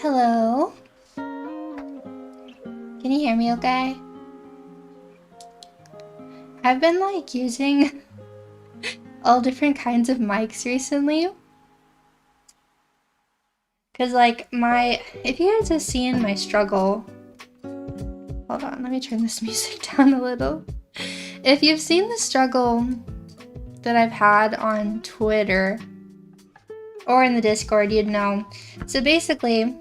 Hello? Can you hear me okay? I've been like using all different kinds of mics recently. Cause like if you guys have seen my struggle, hold on, let me turn this music down a little. If you've seen the struggle that I've had on Twitter or in the Discord, you'd know. So basically,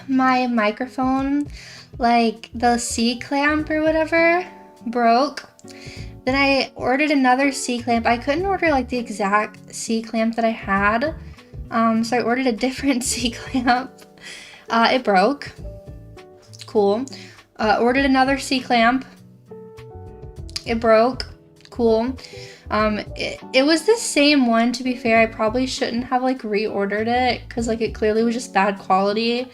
my microphone, like the C-clamp or whatever, broke. Then I ordered another C-clamp. I couldn't order like the exact C-clamp that I had, so I ordered a different C-clamp. It broke. Cool. Ordered another C-clamp. It broke. Cool. It was the same one, to be fair. I probably shouldn't have like reordered it because like it clearly was just bad quality.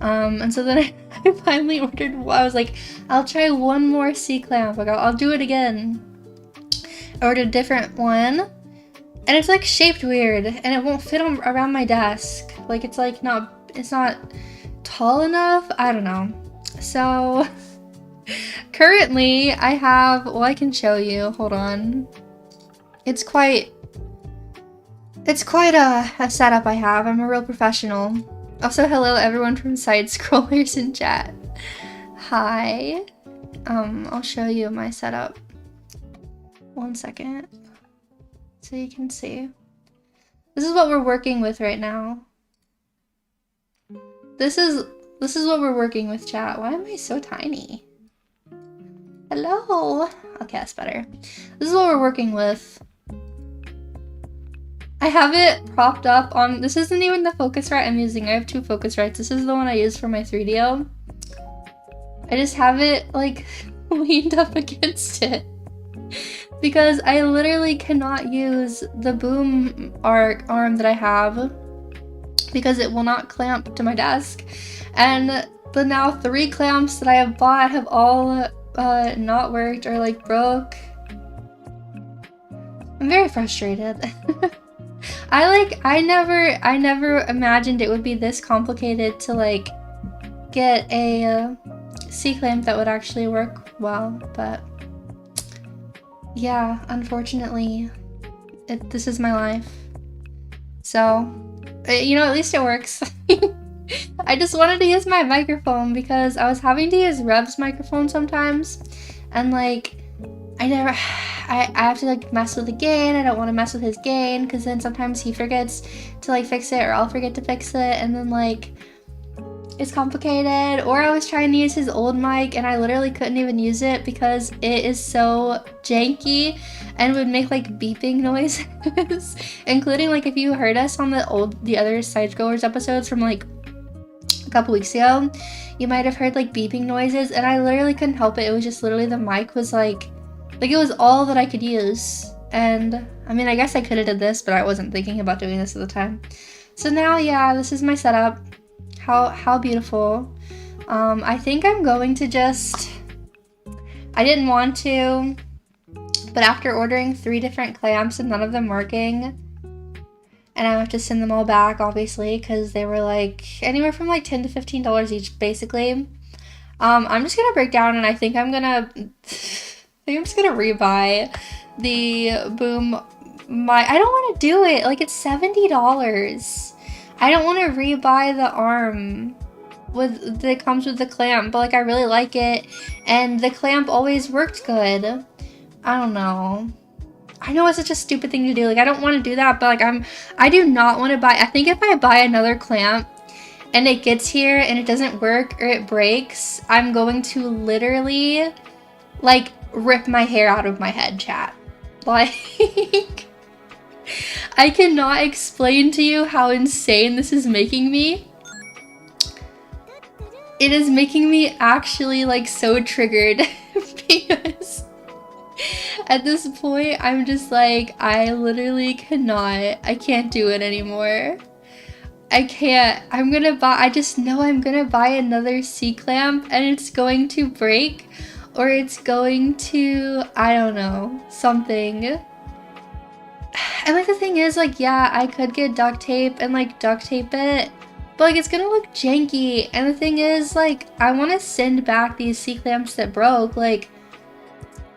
And so then I finally ordered, I was like, I'll try one more C-clamp. Like I'll do it again. I ordered a different one and it's like shaped weird and it won't fit around my desk. Like it's like it's not tall enough. I don't know. So currently I have, well, I can show you, hold on. It's quite a setup I have. I'm a real professional. Also, hello everyone from side scrollers in chat. Hi. I'll show you my setup. 1 second. So you can see. This is what we're working with right now. This is what we're working with, chat. Why am I so tiny? Hello. Okay, that's better. This is what we're working with. I have it propped up on, this isn't even the Focusrite I'm using. I have two Focusrites. This is the one I use for my 3DO. I just have it like leaned up against it because I literally cannot use the boom arm that I have because it will not clamp to my desk. And the now 3 clamps that I have bought have all not worked or like broke. I'm very frustrated. I never imagined it would be this complicated to like get a C-clamp that would actually work well, but yeah, unfortunately, this is my life. So, you know, at least it works. I just wanted to use my microphone because I was having to use Rev's microphone sometimes, and like, I have to like mess with the gain. I don't want to mess with his gain because then sometimes he forgets to like fix it, or I'll forget to fix it, and then like it's complicated. Or I was trying to use his old mic and I literally couldn't even use it because it is so janky and would make like beeping noises, including like if you heard us on the other Sidegoers episodes from like a couple weeks ago, you might have heard like beeping noises, and I literally couldn't help it. It was just literally the mic was like it was all that I could use. And I mean, I guess I could have did this, but I wasn't thinking about doing this at the time. So now, yeah, this is my setup. How beautiful. I think I'm going to just, I didn't want to, but after ordering 3 different clamps and none of them working, and I have to send them all back, obviously, because they were like anywhere from like $10 to $15 each, basically. I'm just gonna break down, and I think I'm just gonna rebuy the boom. I don't want to do it. Like, it's $70. I don't want to rebuy the arm that comes with the clamp, but like I really like it, and the clamp always worked good. I don't know. I know it's such a stupid thing to do. Like, I don't want to do that, but like I do not want to buy. I think if I buy another clamp and it gets here and it doesn't work or it breaks, I'm going to literally like rip my hair out of my head, chat. Like, I cannot explain to you how insane this is making me. It is making me actually like so triggered because at this point I'm just like, I literally cannot. I can't do it anymore. I can't. I just know I'm gonna buy another C-clamp and it's going to break, or it's going to, I don't know, something. And like the thing is, like, yeah, I could get duct tape and like duct tape it, but like it's gonna look janky. And the thing is, like, I want to send back these C-clamps that broke. Like,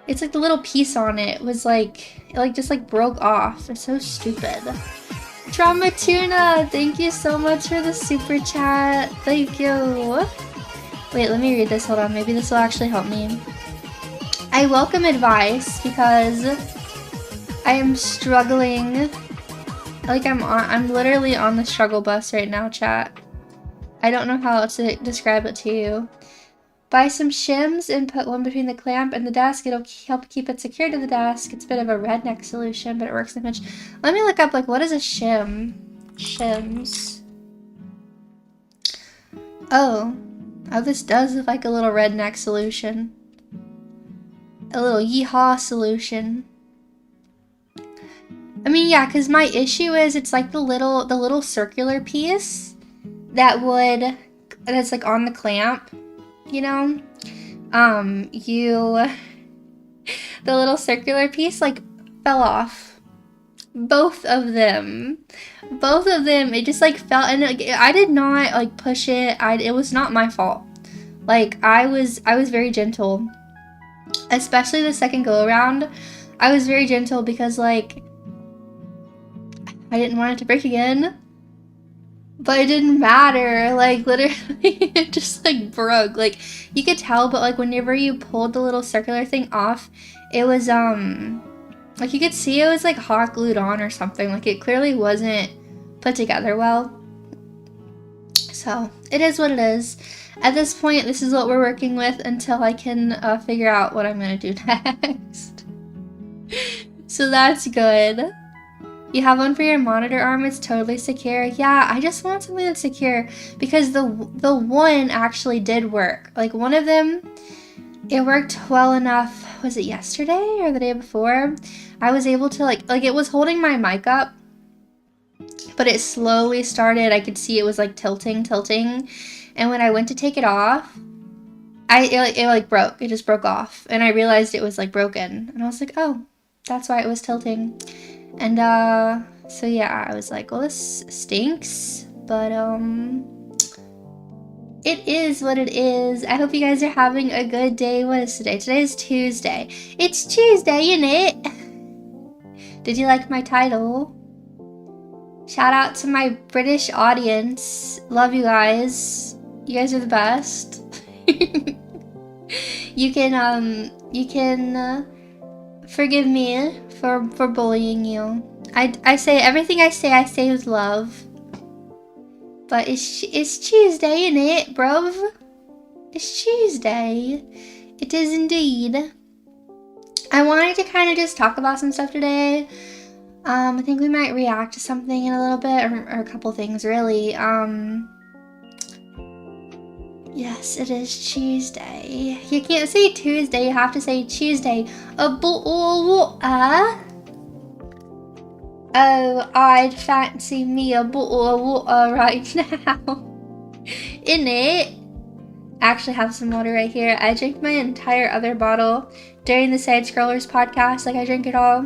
it's like the little piece on it was like, it like just like broke off. It's so stupid. Trauma Tuna, thank you so much for the super chat. Thank you. Wait, let me read this. Hold on, maybe this will actually help me. I welcome advice because I am struggling. Like, I'm literally on the struggle bus right now, chat. I don't know how else to describe it to you. Buy some shims and put one between the clamp and the desk. It'll help keep it secured to the desk. It's a bit of a redneck solution, but it works in a pinch. Let me look up, like, what is a shim? Shims. Oh, this does look like a little redneck solution. A little yeehaw solution. I mean, yeah, because my issue is it's like the little circular piece that's like on the clamp, you know? The little circular piece like fell off. Both of them, it just like fell, and I did not like push it. It was not my fault. Like, I was very gentle, especially the second go around. I was very gentle because like I didn't want it to break again, but it didn't matter. Like, literally, it just like broke. Like, you could tell, but like whenever you pulled the little circular thing off, it was like you could see it was like hot glued on or something. Like, it clearly wasn't put together well. So it is what it is. At this point, this is what we're working with until I can figure out what I'm gonna do next. So that's good. You have one for your monitor arm, it's totally secure. Yeah, I just want something that's secure because the one actually did work. Like, one of them, it worked well enough. Was it yesterday or the day before? I was able to like it was holding my mic up, but it slowly started. I could see it was like tilting. And when I went to take it off, it like broke. It just broke off. And I realized it was like broken. And I was like, oh, that's why it was tilting. And so yeah, I was like, well, this stinks, but It is what it is. I hope you guys are having a good day. What is today? Today is Tuesday. It's Tuesday, innit? Did you like my title? Shout out to my British audience. Love you guys. You guys are the best. You can forgive me for bullying you. I say everything I say with love. But it's Tuesday, innit, bruv? It's Tuesday. It is indeed. I wanted to kind of just talk about some stuff today. I think we might react to something in a little bit, or a couple things, really. Yes, it is Tuesday. You can't say Tuesday, you have to say Tuesday. Oh, I'd fancy me a bottle of water right now. Innit? I actually have some water right here. I drank my entire other bottle during the Side Scrollers podcast. Like, I drank it all.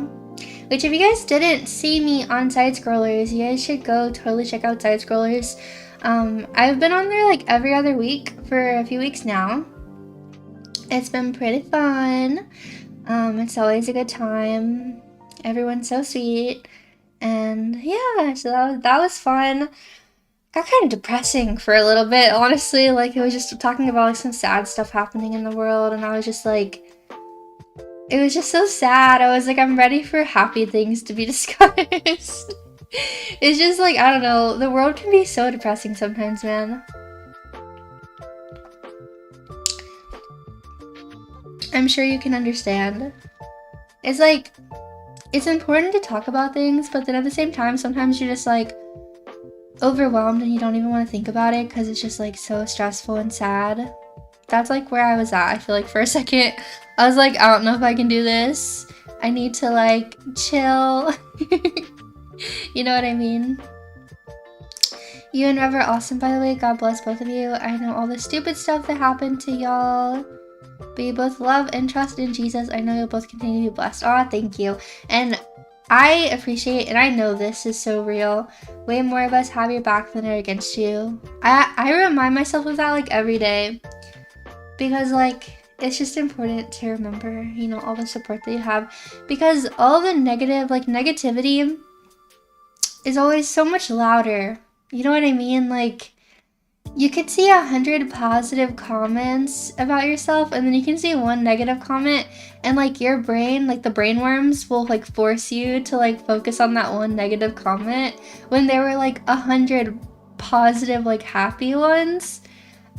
Which, if you guys didn't see me on Side Scrollers, you guys should go totally check out Side Scrollers. I've been on there like every other week for a few weeks now. It's been pretty fun. It's always a good time. Everyone's so sweet. And yeah, so that was fun. Got kind of depressing for a little bit, honestly. Like, it was just talking about like some sad stuff happening in the world, and I was just like, it was just so sad. I was like, I'm ready for happy things to be discussed. It's just like, I don't know, the world can be so depressing sometimes, man. I'm sure you can understand. It's like, it's important to talk about things, but then at the same time, sometimes you're just like overwhelmed and you don't even want to think about it because it's just like so stressful and sad. That's like where I was at. I feel like for a second, I was like, I don't know if I can do this. I need to like chill. You know what I mean? You and Rev are awesome, by the way. God bless both of you. I know all the stupid stuff that happened to y'all, but you both love and trust in Jesus. I know you'll both continue to be blessed. Aw, thank you. And I appreciate, and I know this is so real, way more of us have your back than are against you. I remind myself of that like every day, because like it's just important to remember, you know, all the support that you have, because all the negativity is always so much louder. You know what I mean? Like, you could see 100 positive comments about yourself, and then you can see one negative comment, and like your brain, like the brainworms will like force you to like focus on that one negative comment when there were like 100 positive, like happy ones.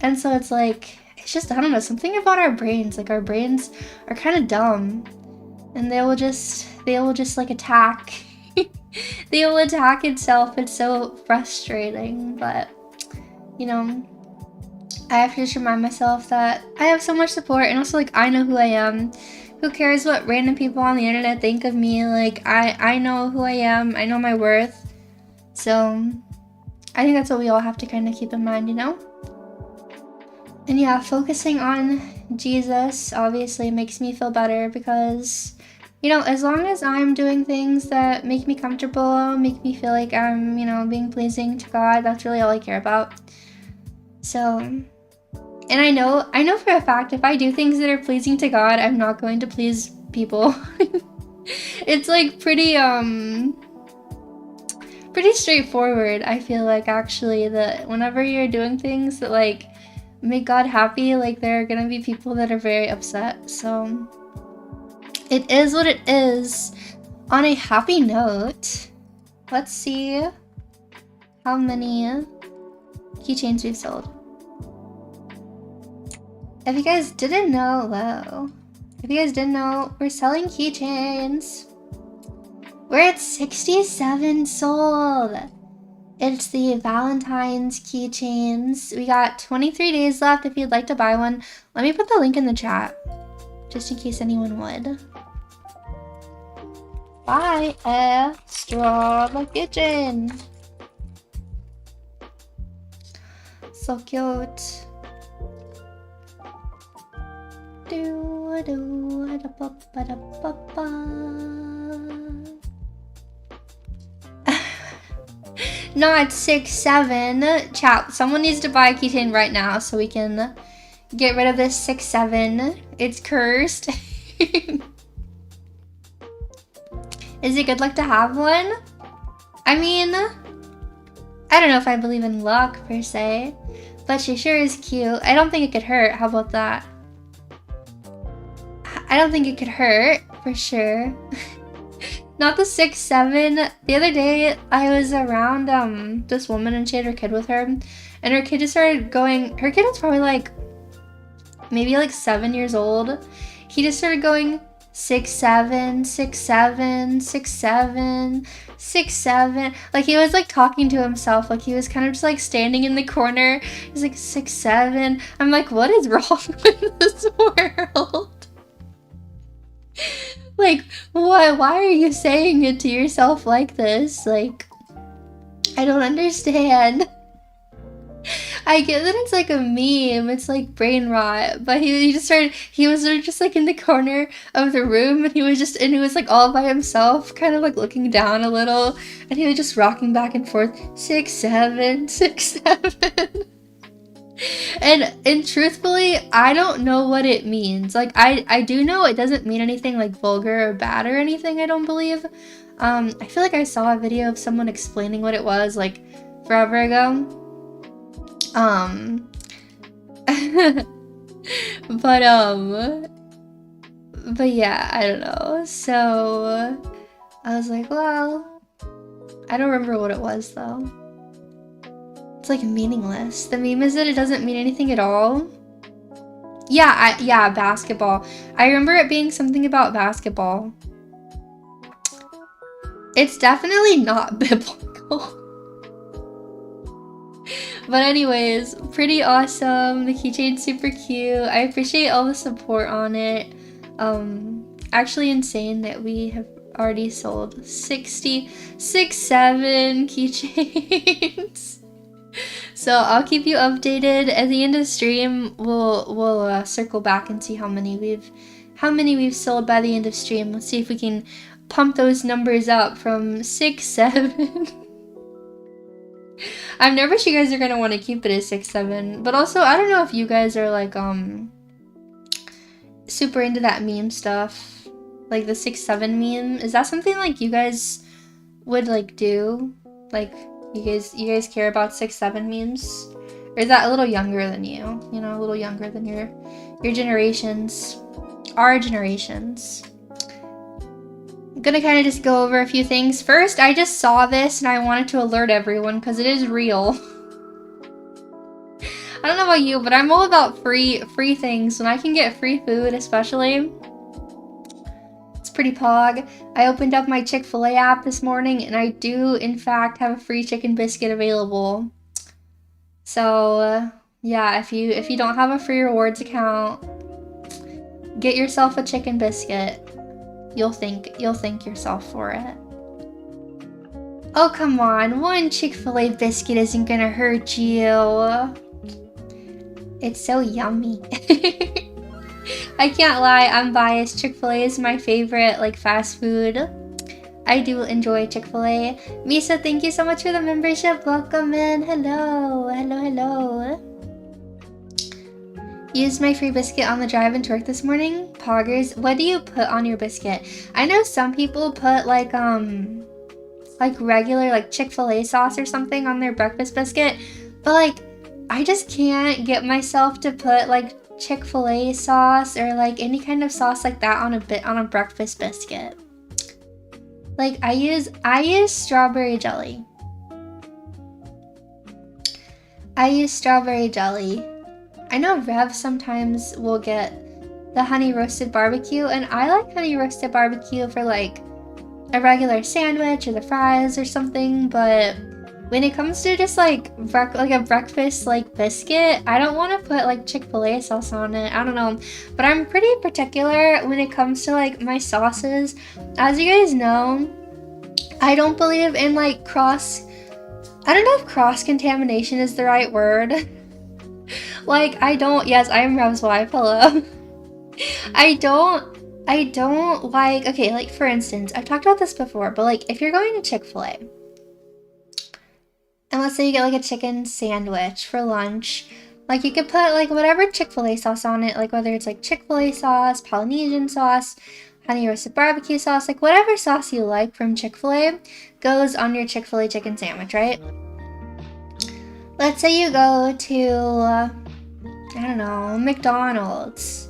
And so it's like, it's just, I don't know, something about our brains. Like, our brains are kind of dumb, and they will just like attack. They will attack itself. It's so frustrating, but you know, I have to just remind myself that I have so much support, and also like I know who I am. Who cares what random people on the internet think of me? Like, I know who I am. I know my worth. So I think that's what we all have to kind of keep in mind, you know? And yeah, focusing on Jesus obviously makes me feel better, because you know, as long as I'm doing things that make me comfortable, make me feel like I'm, you know, being pleasing to God, that's really all I care about. So, and I know for a fact, if I do things that are pleasing to God, I'm not going to please people. It's like pretty straightforward, I feel like, actually, that whenever you're doing things that like make God happy, like there are gonna be people that are very upset. So it is what it is. On a happy note, let's see how many keychains we've sold. If you guys didn't know, we're selling keychains. We're at 67 sold. It's the Valentine's keychains. We got 23 days left if you'd like to buy one. Let me put the link in the chat, just in case anyone would. Buy a strawb kitchen. So cute. not 6'7". Chat, someone needs to buy a keychain right now so we can get rid of this 6'7". It's cursed. Is it good luck to have one? I mean, I don't know if I believe in luck per se, but she sure is cute. I don't think it could hurt. How about that? I don't think it could hurt for sure. Not the 6'7". The other day I was around this woman and she had her kid with her, and her kid just started going. Her kid was probably like maybe like 7 years old. He just started going 6'7", 6'7", 6'7", 6'7". Like he was like talking to himself. Like he was kind of just like standing in the corner. He's like 6'7". I'm like, what is wrong with this world? Like, what? Why are you saying it to yourself like this? Like, I don't understand. I get that it's like a meme, it's like brain rot, but he just started, he was just like in the corner of the room, and he was like all by himself, kind of like looking down a little, and he was just rocking back and forth, 6'7", 6'7". And truthfully, I don't know what it means. Like, I do know it doesn't mean anything like vulgar or bad or anything, I don't believe. I feel like I saw a video of someone explaining what it was, like, forever ago. But yeah, I don't know. So, I was like, well, I don't remember what it was, though. It's like meaningless. The meme is that it doesn't mean anything at all. Yeah, basketball. I remember it being something about basketball. It's definitely not biblical. But anyways, pretty awesome. The keychain's super cute. I appreciate all the support on it. Actually insane that we have already sold 67 keychains. So I'll keep you updated. At the end of the stream, we'll circle back and see how many we've sold by the end of stream. Let's see if we can pump those numbers up from 6-7. I'm nervous you guys are gonna want to keep it at 6-7, but also I don't know if you guys are like super into that meme stuff, like the 6-7 meme. Is that something like you guys would like do? Like you guys care about 6-7 memes? Or is that a little younger than you? You know, a little younger than your generations, our generations. I'm gonna kind of just go over a few things. First, I just saw this and I wanted to alert everyone because it is real. I don't know about you, but I'm all about free things. When I can get free food, especially, it's pretty pog. I opened up my Chick-fil-A app this morning and I do, in fact, have a free chicken biscuit available. So, yeah, if you don't have a free rewards account, get yourself a chicken biscuit. You'll thank yourself for it. Oh, come on. One Chick-fil-A biscuit isn't gonna hurt you. It's so yummy. I can't lie, I'm biased. Chick-fil-A is my favorite, like, fast food. I do enjoy Chick-fil-A. Misa, thank you so much for the membership. Welcome in. Hello. Hello. Used my free biscuit on the drive into work this morning. Poggers, what do you put on your biscuit? I know some people put like regular like Chick-fil-A sauce or something on their breakfast biscuit, but like I just can't get myself to put like Chick-fil-A sauce or like any kind of sauce like that on a breakfast biscuit. Like I use strawberry jelly. I know Rev sometimes will get the honey roasted barbecue, and I like honey roasted barbecue for like a regular sandwich or the fries or something, but when it comes to just like a breakfast like biscuit, I don't want to put like Chick-fil-A sauce on it. I don't know, but I'm pretty particular when it comes to like my sauces. As you guys know, I don't believe in like I don't know if cross-contamination is the right word. Like, yes, I am Rev's wife, hello. I don't like, okay, like, for instance, I've talked about this before, but, like, if you're going to Chick-fil-A, And let's say you get like a chicken sandwich for lunch. Like you could put like whatever Chick-fil-A sauce on it, like whether it's like Chick-fil-A sauce, Polynesian sauce, honey roasted barbecue sauce, like whatever sauce you like from Chick-fil-A goes on your Chick-fil-A chicken sandwich, right? Let's say you go to, I don't know, McDonald's.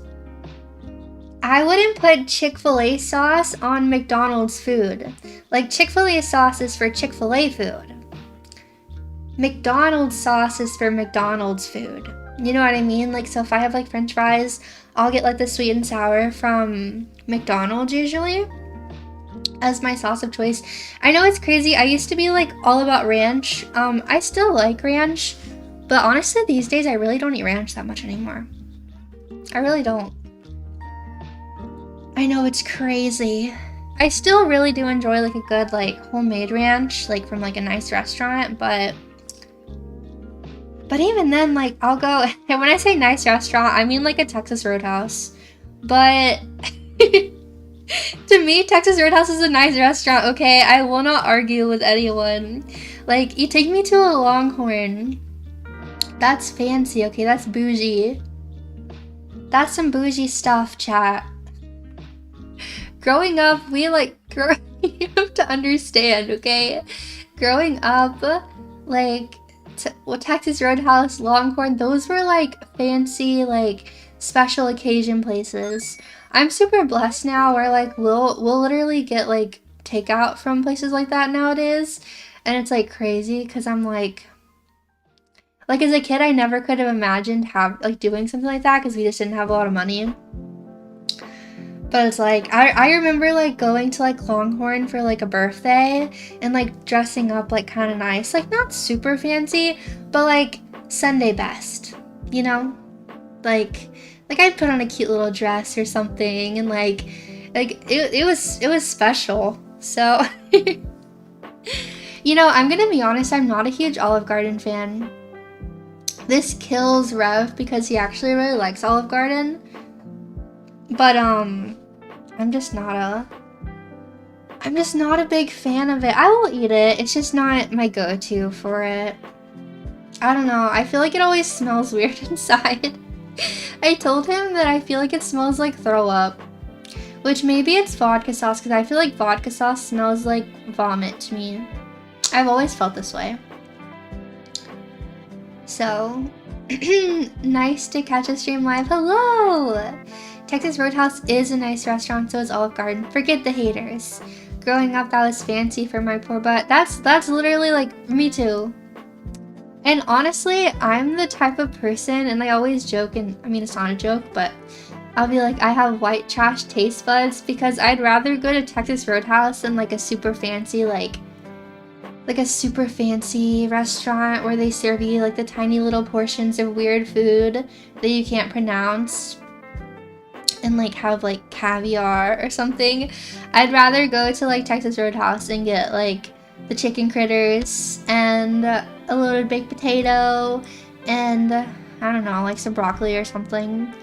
I wouldn't put Chick-fil-A sauce on McDonald's food. Like Chick-fil-A sauce is for Chick-fil-A food. McDonald's sauce is for McDonald's food. You know what I mean? Like, so if I have like French fries, I'll get like the sweet and sour from McDonald's usually as my sauce of choice. I know it's crazy. I used to be like all about ranch. I still like ranch, but honestly these days I really don't eat ranch that much anymore. I really don't. I know it's crazy. I still really do enjoy like a good like homemade ranch, like from like a nice restaurant, but even then, like, I'll go, and when I say nice restaurant, I mean like a Texas Roadhouse. But to me, Texas Roadhouse is a nice restaurant, okay? I will not argue with anyone. Like, you take me to a Longhorn. That's fancy, okay? That's bougie. That's some bougie stuff, chat. Growing up, you have to understand, okay? Growing up, like, Texas Roadhouse, Longhorn, those were like fancy, like special occasion places. I'm super blessed now where like we'll literally get like takeout from places like that nowadays, and it's like crazy because I'm like as a kid I never could have imagined doing something like that because we just didn't have a lot of money. But it's like, I remember like going to like Longhorn for like a birthday and like dressing up like kind of nice, like not super fancy, but like Sunday best, you know? Like I'd put on a cute little dress or something, and like it was special. So, you know, I'm gonna be honest, I'm not a huge Olive Garden fan. This kills Rev because he actually really likes Olive Garden. But I'm just not a big fan of it. I will eat it. It's just not my go-to for it. I don't know. I feel like it always smells weird inside. I told him that I feel like it smells like throw up. Which maybe it's vodka sauce, because I feel like vodka sauce smells like vomit to me. I've always felt this way. So, nice to catch a stream live. Hello! Texas Roadhouse is a nice restaurant, so is Olive Garden. Forget the haters. Growing up, that was fancy for my poor butt. That's literally like me too. And honestly, I'm the type of person, and I always joke, and I mean it's not a joke, but I'll be like, I have white trash taste buds because I'd rather go to Texas Roadhouse than like a super fancy like a super fancy restaurant where they serve you like the tiny little portions of weird food that you can't pronounce and like have like caviar or something. I'd rather go to like Texas Roadhouse and get like the chicken critters and a loaded baked potato and I don't know, like some broccoli or something,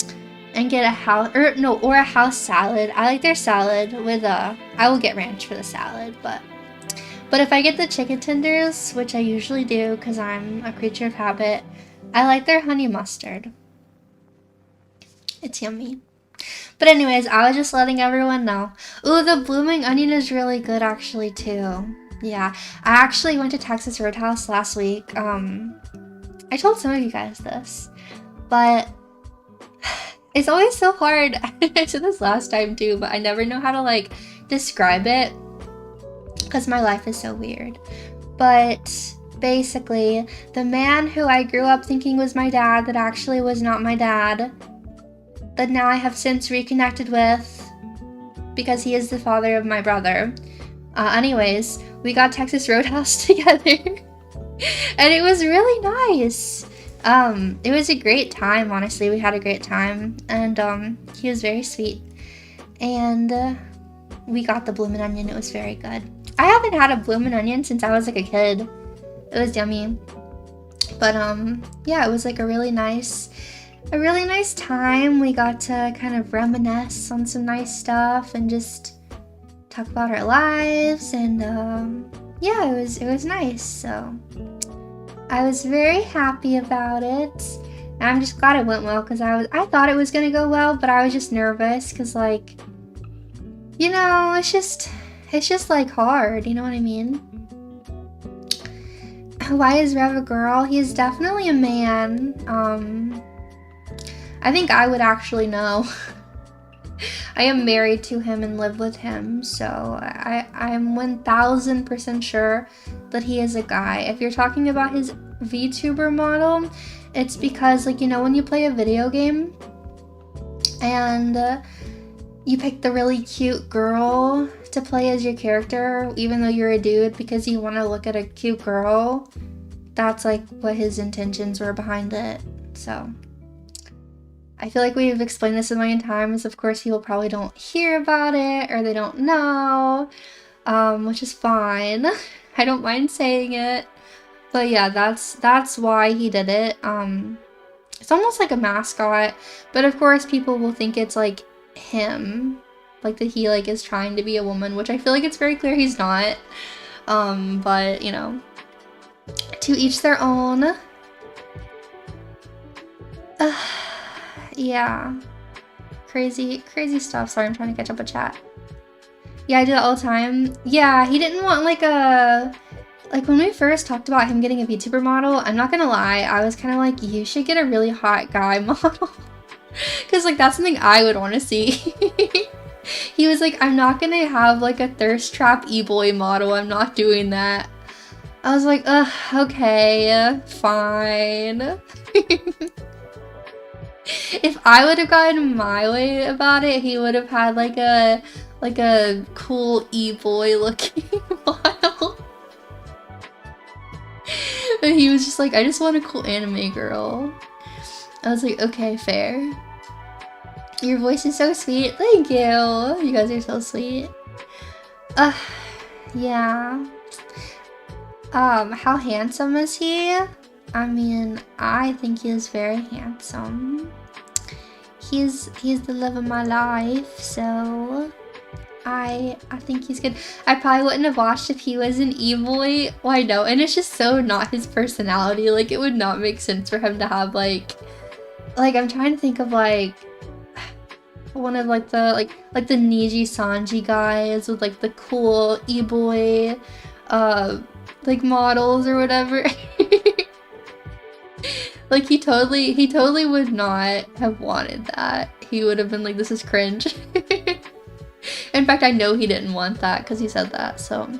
and get a house salad. I like their salad with I will get ranch for the salad, but if I get the chicken tenders, which I usually do because I'm a creature of habit, I like their honey mustard. It's yummy. But anyways, I was just letting everyone know. Ooh, the blooming onion is really good actually too. Yeah, I actually went to Texas Roadhouse last week. I told some of you guys this, but it's always so hard. I said this last time too, but I never know how to like describe it because my life is so weird. But basically, the man who I grew up thinking was my dad that actually was not my dad, that now I have since reconnected with because he is the father of my brother. Anyways, we got Texas Roadhouse together and it was really nice. It was a great time, honestly. We had a great time, and he was very sweet, and we got the bloomin' onion. It was very good. I haven't had a bloomin' onion since I was like a kid. It was yummy. But yeah, it was like a really nice time. We got to kind of reminisce on some nice stuff and just talk about our lives, and yeah, it was nice. So I was very happy about it. And I'm just glad it went well because I thought it was gonna go well, but I was just nervous because, like, you know, it's just like hard, you know what I mean? Why is Rev a girl? He is definitely a man. I think I would actually know. I am married to him and live with him, so I'm 1000% sure that he is a guy. If you're talking about his VTuber model, it's because, like, you know, when you play a video game and you pick the really cute girl to play as your character, even though you're a dude, because you want to look at a cute girl, that's like what his intentions were behind it. So I feel like we've explained this a million times. Of course, people probably don't hear about it or they don't know, which is fine. I don't mind saying it. But yeah, that's why he did it. It's almost like a mascot, but of course people will think it's like him, like that he like is trying to be a woman, which I feel like it's very clear he's not. But you know, to each their own. Yeah, crazy stuff. Sorry, I'm trying to catch up with chat. Yeah, I do that all the time. Yeah, he didn't want like when we first talked about him getting a VTuber model, I'm not gonna lie, I was kind of like, you should get a really hot guy model. Because, like, that's something I would want to see. He was like, I'm not gonna have, like, a thirst trap e-boy model. I'm not doing that. I was like, ugh, okay, fine. If I would have gotten my way about it, he would have had, like a cool e-boy looking model. And he was just like, I just want a cool anime girl. I was like, okay, fair. Your voice is so sweet. Thank you. You guys are so sweet. Yeah. How handsome is he? I mean, I think he is very handsome. He's the love of my life, so I think he's good. I probably wouldn't have watched if he was an e-boy. Well, I know, and it's just so not his personality. Like, it would not make sense for him to have like I'm trying to think of like one of like the like the Niji Sanji guys with like the cool e-boy like models or whatever. Like he totally would not have wanted that. He would have been like, this is cringe. In fact, I know he didn't want that because he said that, so.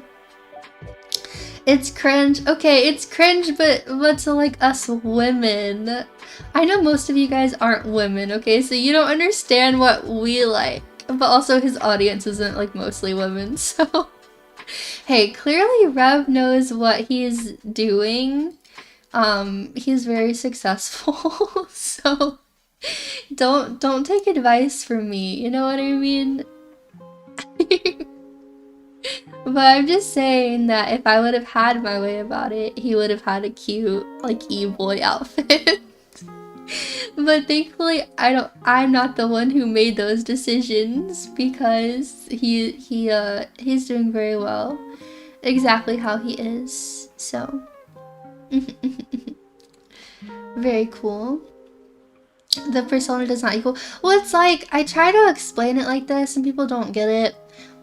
It's cringe. Okay, it's cringe, but to like us women. I know most of you guys aren't women, okay? So you don't understand what we like. But also his audience isn't like mostly women, so. Hey, clearly Rev knows what he's doing. He's very successful, so don't take advice from me, you know what I mean? But I'm just saying that if I would have had my way about it, he would have had a cute, like, e-boy outfit. But thankfully, I'm not the one who made those decisions because he's doing very well, exactly how he is, so. Very cool. The persona does not equal. Well, it's like, I try to explain it like this and people don't get it.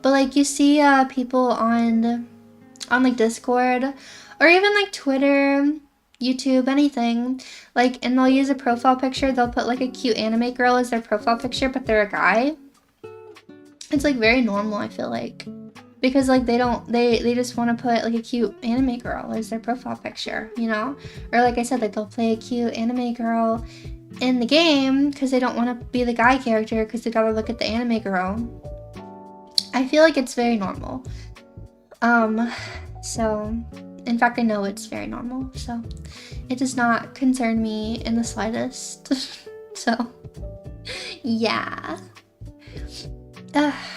But like you see people on like Discord or even like Twitter, YouTube, anything, like, and they'll use a profile picture. They'll put like a cute anime girl as their profile picture, but they're a guy. It's like very normal, I feel like, because like they just want to put like a cute anime girl as their profile picture, you know? Or like I said, like they'll play a cute anime girl in the game because they don't want to be the guy character because they gotta look at the anime girl. I feel like it's very normal. So, in fact, I know it's very normal, so it does not concern me in the slightest. So, yeah.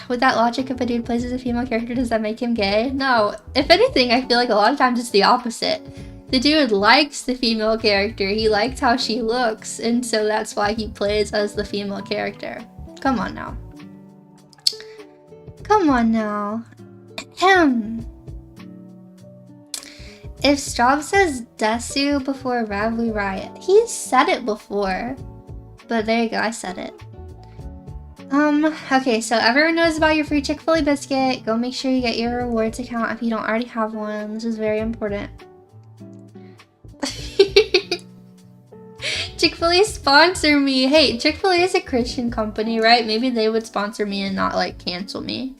With that logic, if a dude plays as a female character, does that make him gay? No. If anything, I feel like a lot of times it's the opposite. The dude likes the female character. He likes how she looks, and so that's why he plays as the female character. Come on now. Come on now. If Strawb says Desu before Rev, we riot. He's said it before. But there you go, I said it. Okay, so everyone knows about your free Chick-fil-A biscuit. Go make sure you get your rewards account if you don't already have one. This is very important. Chick-fil-A sponsor me. Hey, Chick-fil-A is a Christian company, right? Maybe they would sponsor me and not, like, cancel me.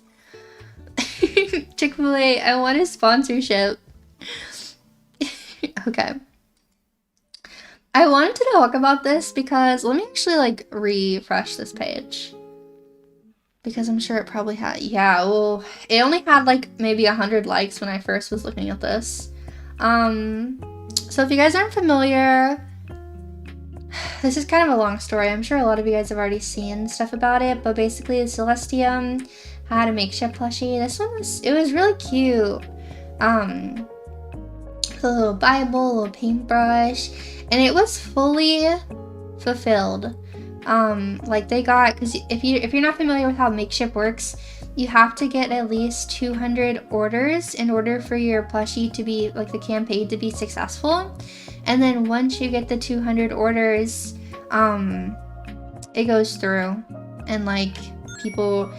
Chick-fil-A, I want a sponsorship. Okay. I wanted to talk about this because, let me actually, like, refresh this page. Because I'm sure it probably had, yeah, well, it only had, like, maybe 100 likes when I first was looking at this. So if you guys aren't familiar, this is kind of a long story. I'm sure a lot of you guys have already seen stuff about it, but basically Celestium had a Makeship plushie. This one was, it was really cute. A little Bible, a little paintbrush, and it was fully fulfilled. Like they got, because if you're not familiar with how Makeship works, you have to get at least 200 orders in order for your plushie to be, like, the campaign to be successful. And then once you get the 200 orders, it goes through, and like people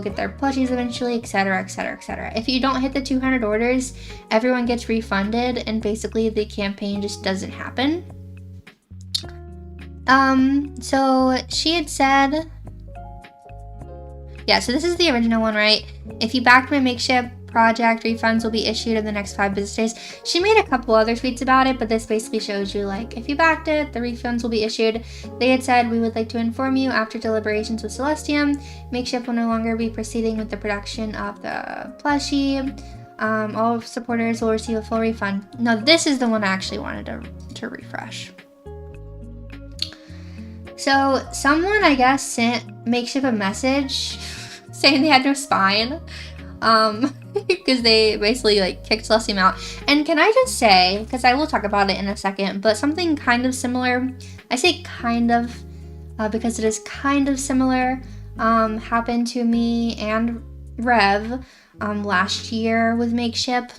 get their plushies eventually, etc, etc, etc. If you don't hit the 200 orders, everyone gets refunded, and basically the campaign just doesn't happen. So she had said, yeah, so this is the original one, right? If you backed my Makeship project, refunds will be issued in the next 5 business days. She made a couple other tweets about it, but this basically shows you, like, if you backed it, the refunds will be issued. They had said, we would like to inform you, after deliberations with Celestium, Makeship will no longer be proceeding with the production of the plushie. All supporters will receive a full refund. Now, this is the one I actually wanted to refresh. So, someone, I guess, sent Makeship a message saying they had no spine. Because they basically, like, kicked Celestium out. And can I just say, because I will talk about it in a second, but something kind of similar, I say kind of, because it is kind of similar, happened to me and Rev, last year with Makeship,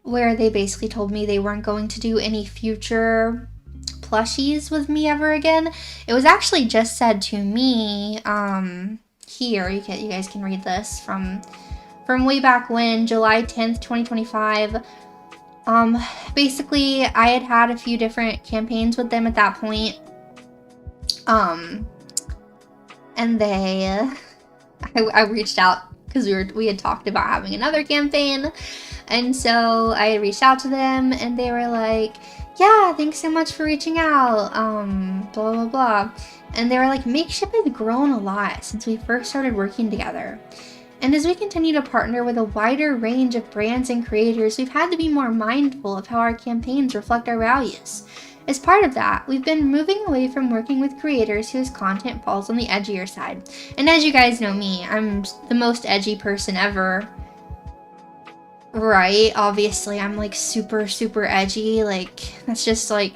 where they basically told me they weren't going to do any future plushies with me ever again. It was actually just said to me, here, you guys can read this from way back when, July 10th, 2025. Basically, I had a few different campaigns with them at that point. And I reached out because we had talked about having another campaign. And so I reached out to them, and they were like, yeah, thanks so much for reaching out, blah, blah, blah. And they were like, Makeship has grown a lot since we first started working together. And as we continue to partner with a wider range of brands and creators, we've had to be more mindful of how our campaigns reflect our values. As part of that, we've been moving away from working with creators whose content falls on the edgier side. And as you guys know me, I'm the most edgy person ever. Right? Obviously, I'm like super, super edgy. Like, that's just like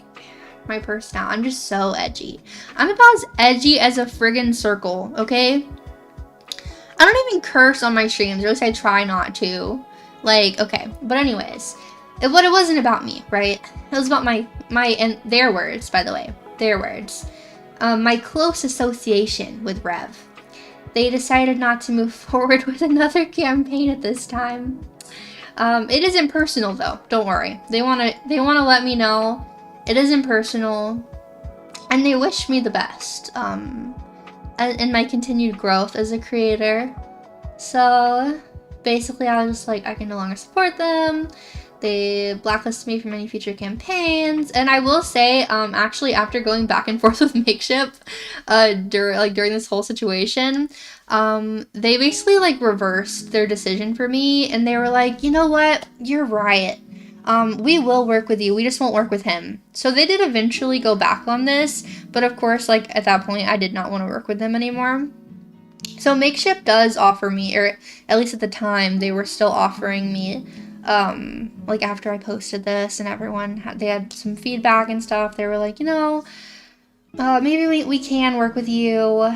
my personality. I'm just so edgy. I'm about as edgy as a friggin' circle, okay? I don't even curse on my streams, or at least I try not to. Like, okay. But anyways, it wasn't about me, right? It was about my and their words, by the way. Their words. My close association with Rev. They decided not to move forward with another campaign at this time. It isn't personal though, don't worry. They wanna let me know it isn't personal, and they wish me the best, in my continued growth as a creator. So basically I was just like, I can no longer support them. They blacklisted me from any future campaigns. And I will say, actually, after going back and forth with Makeship, during this whole situation, they basically, like, reversed their decision for me, and they were like, you know what, you're right. We will work with you, we just won't work with him. So they did eventually go back on this, but of course, like, at that point, I did not want to work with them anymore. So Makeship does offer me, or at least at the time, they were still offering me, like, after I posted this and they had some feedback and stuff, they were like, you know, maybe we can work with you,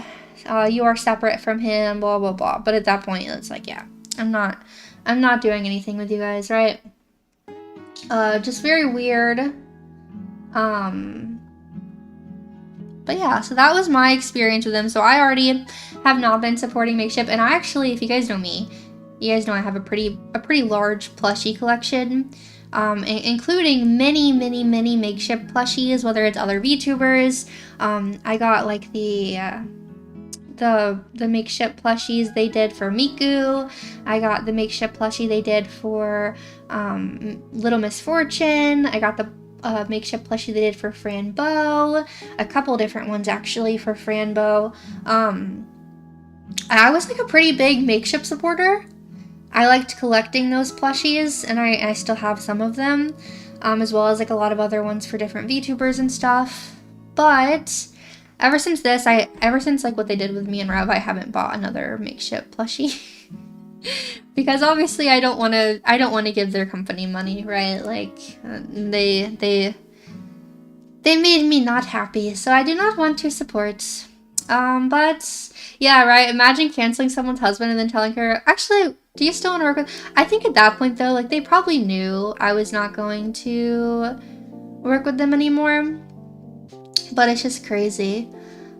you are separate from him, blah, blah, blah. But at that point, it's like, yeah, I'm not I'm not doing anything with you guys, right? Just very weird. But yeah, so that was my experience with them. So I already have not been supporting Makeship, and I actually, if you guys know me, you guys know I have a pretty large plushie collection, including many Makeship plushies, whether it's other VTubers. I got like the Makeship plushies they did for Miku. I got the Makeship plushie they did for Little Miss Fortune. I got the Makeship plushie they did for Franbo. A couple different ones actually for Franbo. I was like a pretty big Makeship supporter. I liked collecting those plushies, and I still have some of them, as well as like a lot of other ones for different VTubers and stuff. But ever since like what they did with me and Rev, I haven't bought another Makeship plushie. Because obviously I don't want to give their company money, right? Like they made me not happy, so I do not want to support. But yeah, right. Imagine canceling someone's husband and then telling her, actually, do you still want to work with? I think at that point though, like they probably knew I was not going to work with them anymore. But it's just crazy.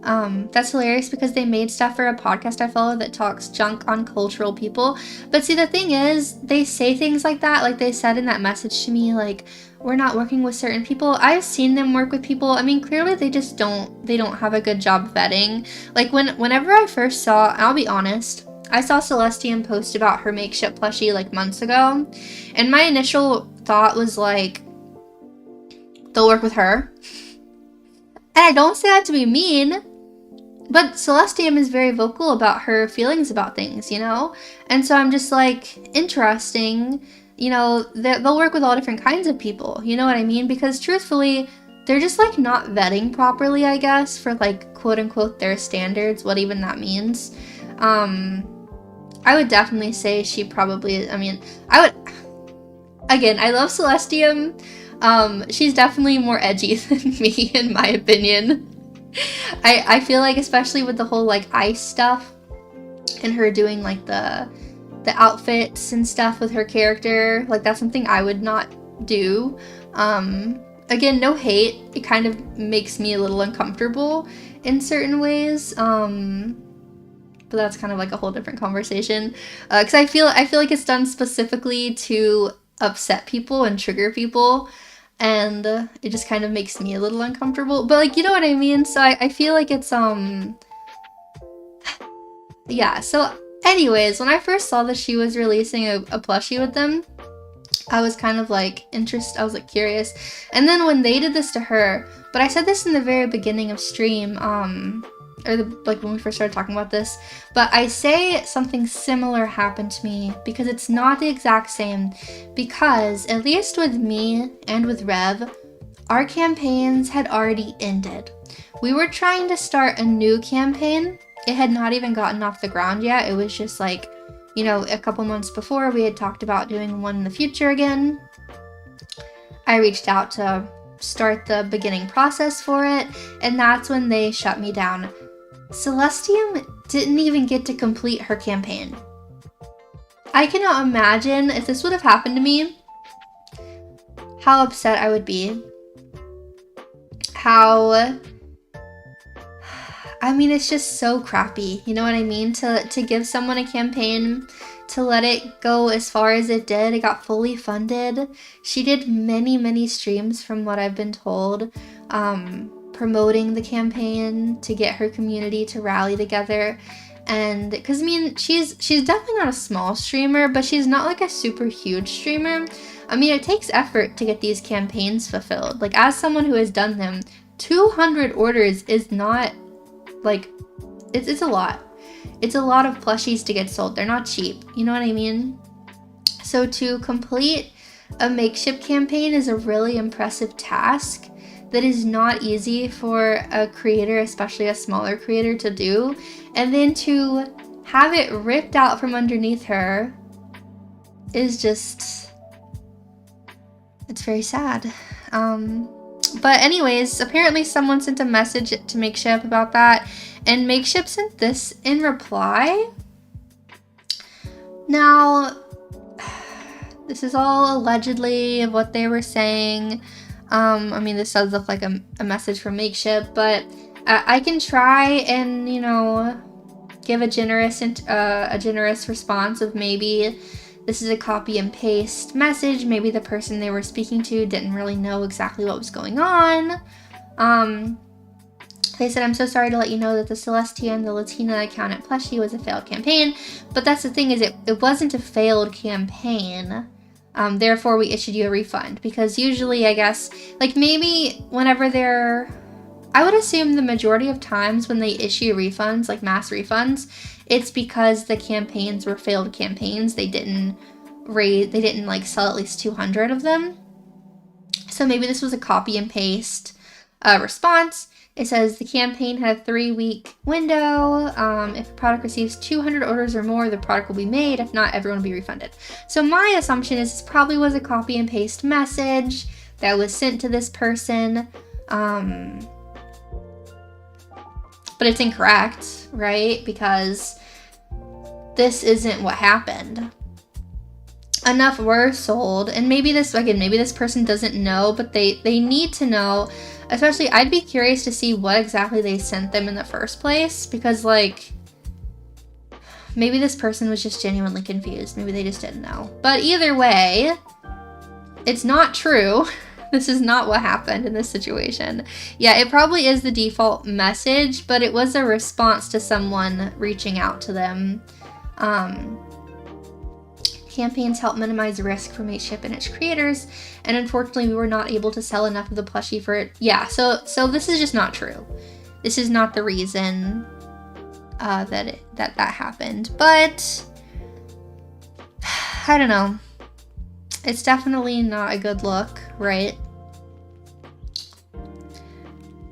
That's hilarious because they made stuff for a podcast I follow that talks junk on cultural people. But see, the thing is, they say things like that. Like they said in that message to me, like, we're not working with certain people. I've seen them work with people. I mean, clearly they just don't have a good job vetting. Like whenever I first saw, I'll be honest, I saw Celestium post about her Makeship plushie like months ago. And my initial thought was like, they'll work with her. And I don't say that to be mean, but Celestium is very vocal about her feelings about things, you know? And so I'm just like, interesting, you know, they'll work with all different kinds of people, you know what I mean? Because truthfully, they're just like not vetting properly, I guess, for like quote unquote their standards, what even that means. I would definitely say she probably, I mean, again, I love Celestium. She's definitely more edgy than me, in my opinion. I feel like, especially with the whole like ice stuff and her doing like the outfits and stuff with her character, like that's something I would not do. Again, no hate. It kind of makes me a little uncomfortable in certain ways. But that's kind of like a whole different conversation. Because I feel like it's done specifically to upset people and trigger people. And it just kind of makes me a little uncomfortable. But, like, you know what I mean? So I feel like it's, yeah, so anyways, when I first saw that she was releasing a plushie with them, I was kind of, like, interested. I was, like, curious. And then when they did this to her, but I said this in the very beginning of stream, like when we first started talking about this, but I say something similar happened to me because it's not the exact same, because at least with me and with Rev, our campaigns had already ended. We were trying to start a new campaign. It had not even gotten off the ground yet. It was just like, you know, a couple months before we had talked about doing one in the future again. I reached out to start the beginning process for it, and that's when they shut me down. Celestium didn't even get to complete her campaign. I cannot imagine if this would have happened to me, how upset I would be. I mean, it's just so crappy, you know what I mean? To give someone a campaign, to let it go as far as it did. It got fully funded. She did many streams from what I've been told, promoting the campaign to get her community to rally together. And because I mean, she's definitely not a small streamer, but she's not like a super huge streamer. I mean, it takes effort to get these campaigns fulfilled. Like, as someone who has done them, 200 orders is not like, it's a lot. It's a lot of plushies to get sold. They're not cheap, you know what I mean? So to complete a Makeship campaign is a really impressive task that is not easy for a creator, especially a smaller creator, to do. And then to have it ripped out from underneath her is just, it's very sad. But anyways, apparently someone sent a message to Makeship about that, and Makeship sent this in reply. Now, This is all allegedly of what they were saying. I mean, this does look like a message from Makeship, but I can try and, you know, give a generous response of maybe this is a copy and paste message. Maybe the person they were speaking to didn't really know exactly what was going on. They said, I'm so sorry to let you know that the Celestia and the Latina account at Plushie was a failed campaign. But that's the thing, is it wasn't a failed campaign. Therefore, we issued you a refund. Because usually, I guess, like maybe whenever they're... I would assume the majority of times when they issue refunds, like mass refunds, it's because the campaigns were failed campaigns. They didn't like sell at least 200 of them. So maybe this was a copy and paste response. It says the campaign had a 3-week window. If a product receives 200 orders or more, the product will be made. If not, everyone will be refunded. So my assumption is this probably was a copy and paste message that was sent to this person. But it's incorrect, right? Because this isn't what happened. Enough were sold, and maybe this person doesn't know, but they need to know. Especially, I'd be curious to see what exactly they sent them in the first place, because, like, maybe this person was just genuinely confused. Maybe they just didn't know. But either way, it's not true. This is not what happened in this situation. Yeah, it probably is the default message, but it was a response to someone reaching out to them. Campaigns help minimize risk for Makeship and its creators, and unfortunately we were not able to sell enough of the plushie for it. Yeah, so this is just not true. This is not the reason that happened. But I don't know. It's definitely not a good look, right?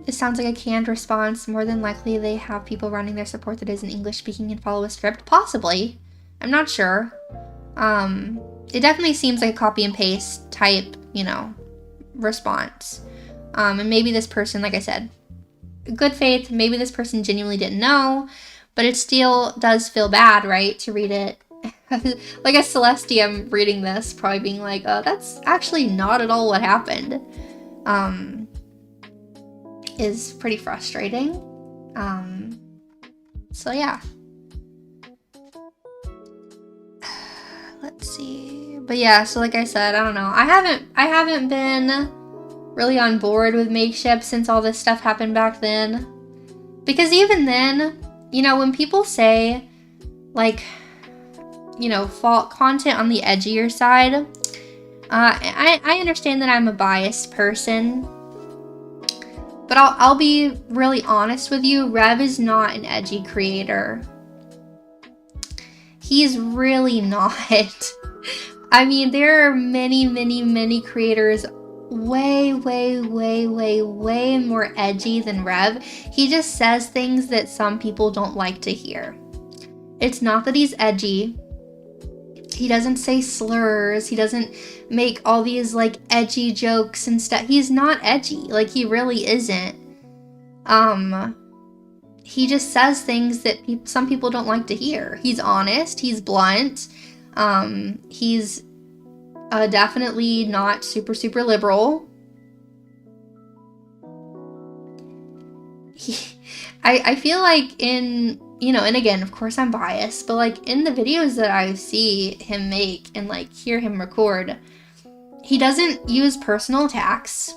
It sounds like a canned response. More than likely they have people running their support that isn't English speaking and follow a script. Possibly. I'm not sure. It definitely seems like a copy and paste type, you know, response. And maybe this person, like I said, good faith, maybe this person genuinely didn't know, but it still does feel bad, right, to read it. Like a Celestia, I'm reading this, probably being like, oh, that's actually not at all what happened. Is pretty frustrating. So yeah. Let's see. But yeah, so like I said, I don't know. I haven't been really on board with Makeship since all this stuff happened back then. Because even then, you know, when people say, like, you know, fault content on the edgier side, I understand that I'm a biased person, but I'll be really honest with you. Rev is not an edgy creator. He's really not. I mean, there are many creators way more edgy than Rev. He just says things that some people don't like to hear. It's not that he's edgy. He doesn't say slurs. He doesn't make all these, like, edgy jokes and stuff. He's not edgy. Like, he really isn't. He just says things that some people don't like to hear. He's honest. He's blunt. He's definitely not super liberal. I feel like in... You know, and again, of course I'm biased, but like in the videos that I see him make and like hear him record, he doesn't use personal attacks.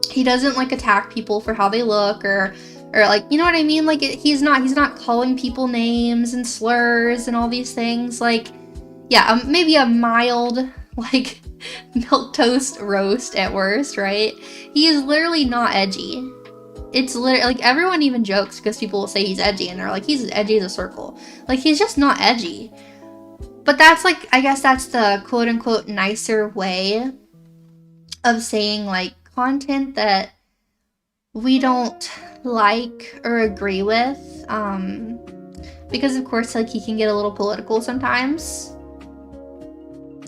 He doesn't like attack people for how they look or like, you know what I mean? Like he's not calling people names and slurs and all these things. Like, yeah, maybe a mild like milquetoast roast at worst, right? He is literally not edgy. It's literally, like, everyone even jokes because people will say he's edgy, and they're like, he's edgy as a circle. Like, he's just not edgy. But that's, like, I guess that's the quote-unquote nicer way of saying, like, content that we don't like or agree with. Because, of course, like, he can get a little political sometimes.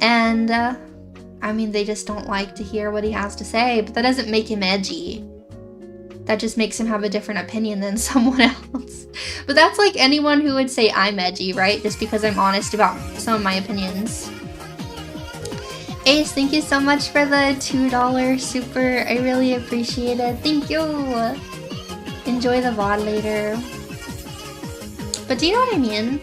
And, I mean, they just don't like to hear what he has to say, but that doesn't make him edgy. That just makes him have a different opinion than someone else. But that's like anyone who would say I'm edgy, right? Just because I'm honest about some of my opinions. Ace, thank you so much for the $2 super. I really appreciate it. Thank you. Enjoy the VOD later. But do you know what I mean?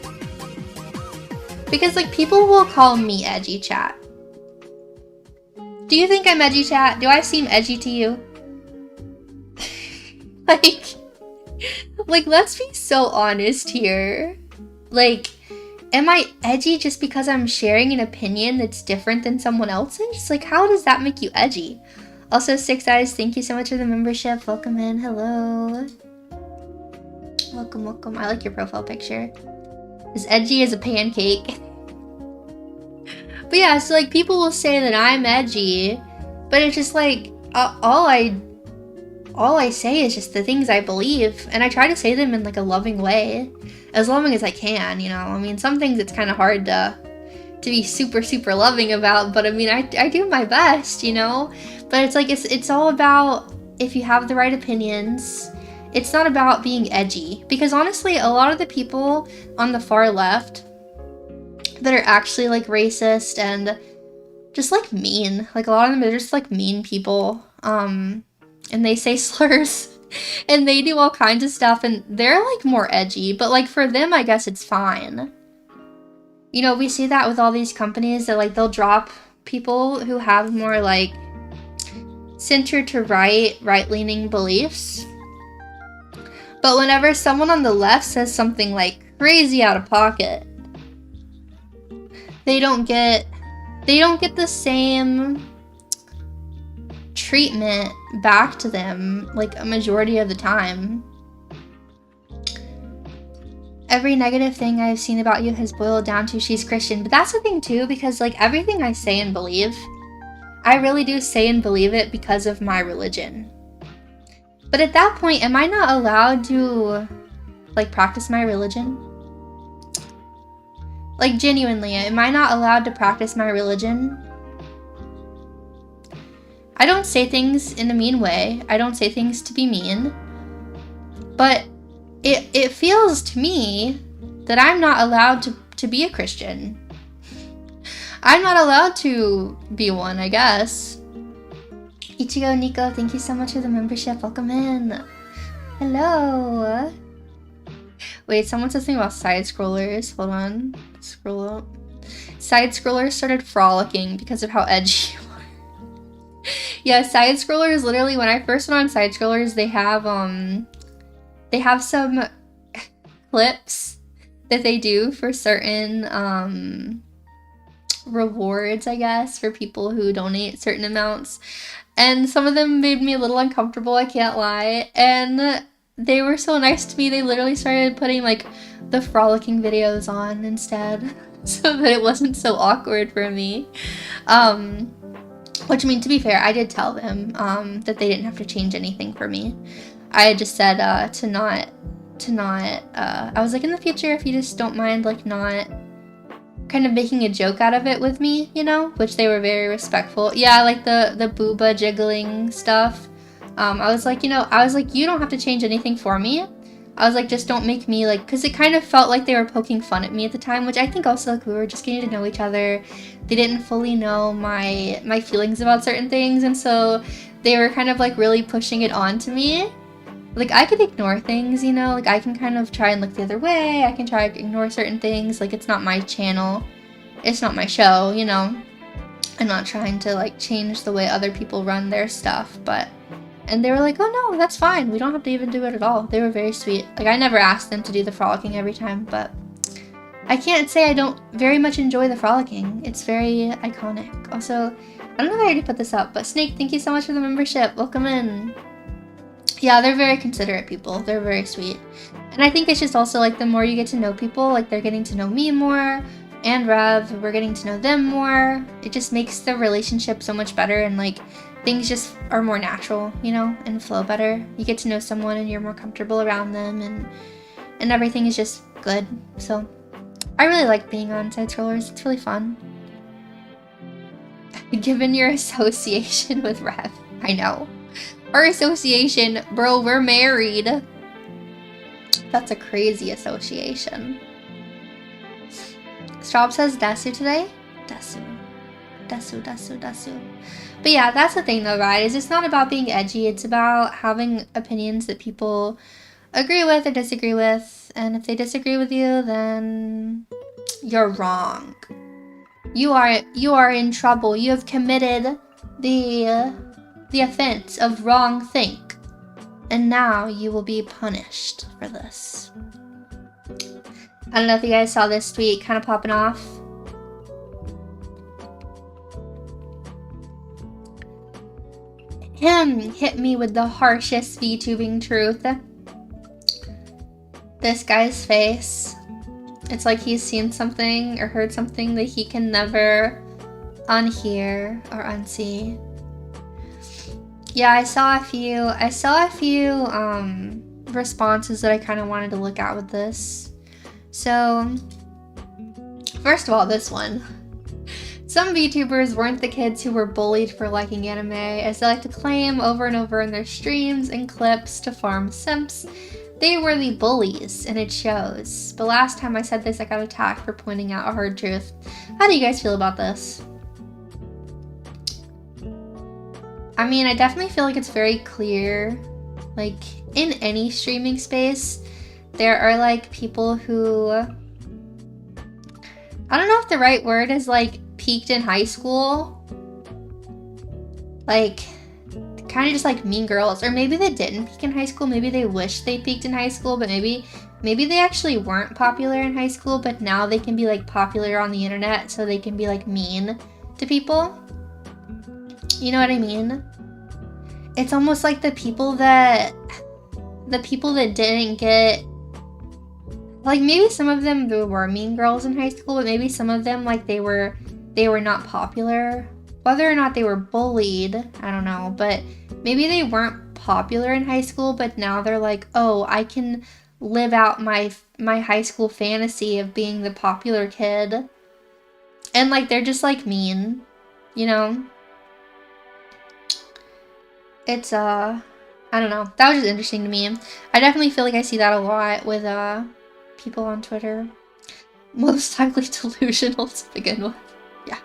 Because like people will call me edgy, chat. Do you think I'm edgy, chat? Do I seem edgy to you? like let's be so honest here. Like, am I edgy just because I'm sharing an opinion that's different than someone else's? Like, how does that make you edgy? Also, Six Eyes, thank you so much for the membership. Welcome in. Hello. Welcome, welcome. I like your profile picture. As edgy as a pancake. But yeah, so like people will say that I'm edgy, but it's just like all I say is just the things I believe, and I try to say them in like a loving way, as loving as I can, you know. I mean, some things it's kind of hard to be super loving about, but I mean, I do my best, you know. But it's like it's all about if you have the right opinions. It's not about being edgy, because honestly, a lot of the people on the far left that are actually like racist and just like mean, like a lot of them are just like mean people, and they say slurs and they do all kinds of stuff, and they're like more edgy, but like for them I guess it's fine. You know, we see that with all these companies that like they'll drop people who have more like center to right-leaning beliefs, but whenever someone on the left says something like crazy out of pocket, they don't get the same treatment back to them like a majority of the time. Every negative thing I've seen about you has boiled down to she's Christian. But that's the thing too, because like everything I say and believe, I really do say and believe it because of my religion. But at that point, am I not allowed to like practice my religion? Like genuinely, am I not allowed to practice my religion? I don't say things in a mean way. I don't say things to be mean. But it feels to me that I'm not allowed to be a Christian. I'm not allowed to be one, I guess. Ichigo Nico, thank you so much for the membership. Welcome in. Hello. Wait, someone said something about side scrollers. Hold on. Scroll up. Side scrollers started frolicking because of how edgy you are. Yeah, side scrollers, literally, when I first went on side scrollers, they have some clips that they do for certain rewards, I guess, for people who donate certain amounts. And some of them made me a little uncomfortable, I can't lie. And they were so nice to me, they literally started putting like the frolicking videos on instead so that it wasn't so awkward for me. Which, I mean, to be fair, I did tell them that they didn't have to change anything for me. I just said to not, I was like, in the future, if you just don't mind, like, not kind of making a joke out of it with me, you know, which they were very respectful. Yeah, like the booba jiggling stuff. I was like, you know, you don't have to change anything for me. I was like, just don't make me like, because it kind of felt like they were poking fun at me at the time, which I think also like we were just getting to know each other. They didn't fully know my feelings about certain things, and so they were kind of like really pushing it on to me. Like, I could ignore things, you know, like I can kind of try and look the other way. I can try to ignore certain things. Like, it's not my channel. It's not my show, you know. I'm not trying to like change the way other people run their stuff, but... And they were like, oh no, that's fine. We don't have to even do it at all. They were very sweet. Like, I never asked them to do the frolicking every time, but I can't say I don't very much enjoy the frolicking. It's very iconic. Also, I don't know if I already put this up, but Snake, thank you so much for the membership. Welcome in. Yeah, they're very considerate people. They're very sweet. And I think it's just also like the more you get to know people, like they're getting to know me more, and Rev, we're getting to know them more. It just makes the relationship so much better, and like things just are more natural, you know, and flow better. You get to know someone and you're more comfortable around them, and everything is just good. So I really like being on side scrollers. It's really fun. Given your association with Rev, I know. Our association, bro, we're married. That's a crazy association. Strawb says Desu today? Desu. Dasu. But yeah, that's the thing though, guys. It's not about being edgy. It's about having opinions that people agree with or disagree with. And if they disagree with you, then you're wrong. You are in trouble. You have committed the offense of wrong think. And now you will be punished for this. I don't know if you guys saw this tweet kind of popping off. Him hit me with the harshest VTubing truth. This guy's face. It's like he's seen something or heard something that he can never unhear or unsee. Yeah, I saw a few responses that I kind of wanted to look at with this. So, first of all, this one. Some VTubers weren't the kids who were bullied for liking anime, as they like to claim over and over in their streams and clips to farm simps. They were the bullies, and it shows. But last time I said this, I got attacked for pointing out a hard truth. How do you guys feel about this? I mean, I definitely feel like it's very clear, like, in any streaming space, there are, like, people who... I don't know if the right word is, like, peaked in high school. Like, kind of just like mean girls. Or maybe they didn't peak in high school. Maybe they wish they peaked in high school, but maybe they actually weren't popular in high school, but now they can be, like, popular on the internet, so they can be, like, mean to people. You know what I mean? It's almost like the people that didn't get, like, maybe some of them were mean girls in high school, but maybe some of them, like, they were not popular. Whether or not they were bullied, I don't know, but maybe they weren't popular in high school, but now they're like, oh, I can live out my high school fantasy of being the popular kid. And, like, they're just, like, mean, you know? It's, I don't know. That was just interesting to me. I definitely feel like I see that a lot with, people on Twitter. Most likely delusional to begin with. Yeah.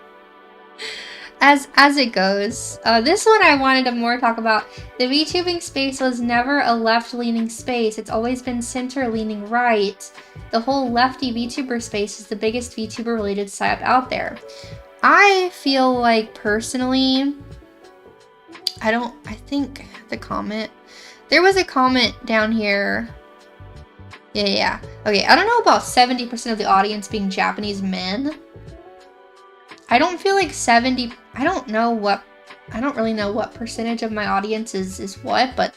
As it goes. This one I wanted to more talk about. The VTubing space was never a left-leaning space. It's always been center-leaning right. The whole lefty VTuber space is the biggest VTuber-related site out there. I feel like, personally... I think the comment... There was a comment down here. Yeah. Okay, I don't know about 70% of the audience being Japanese men. I don't feel like 70... I don't really know what percentage of my audience is what, but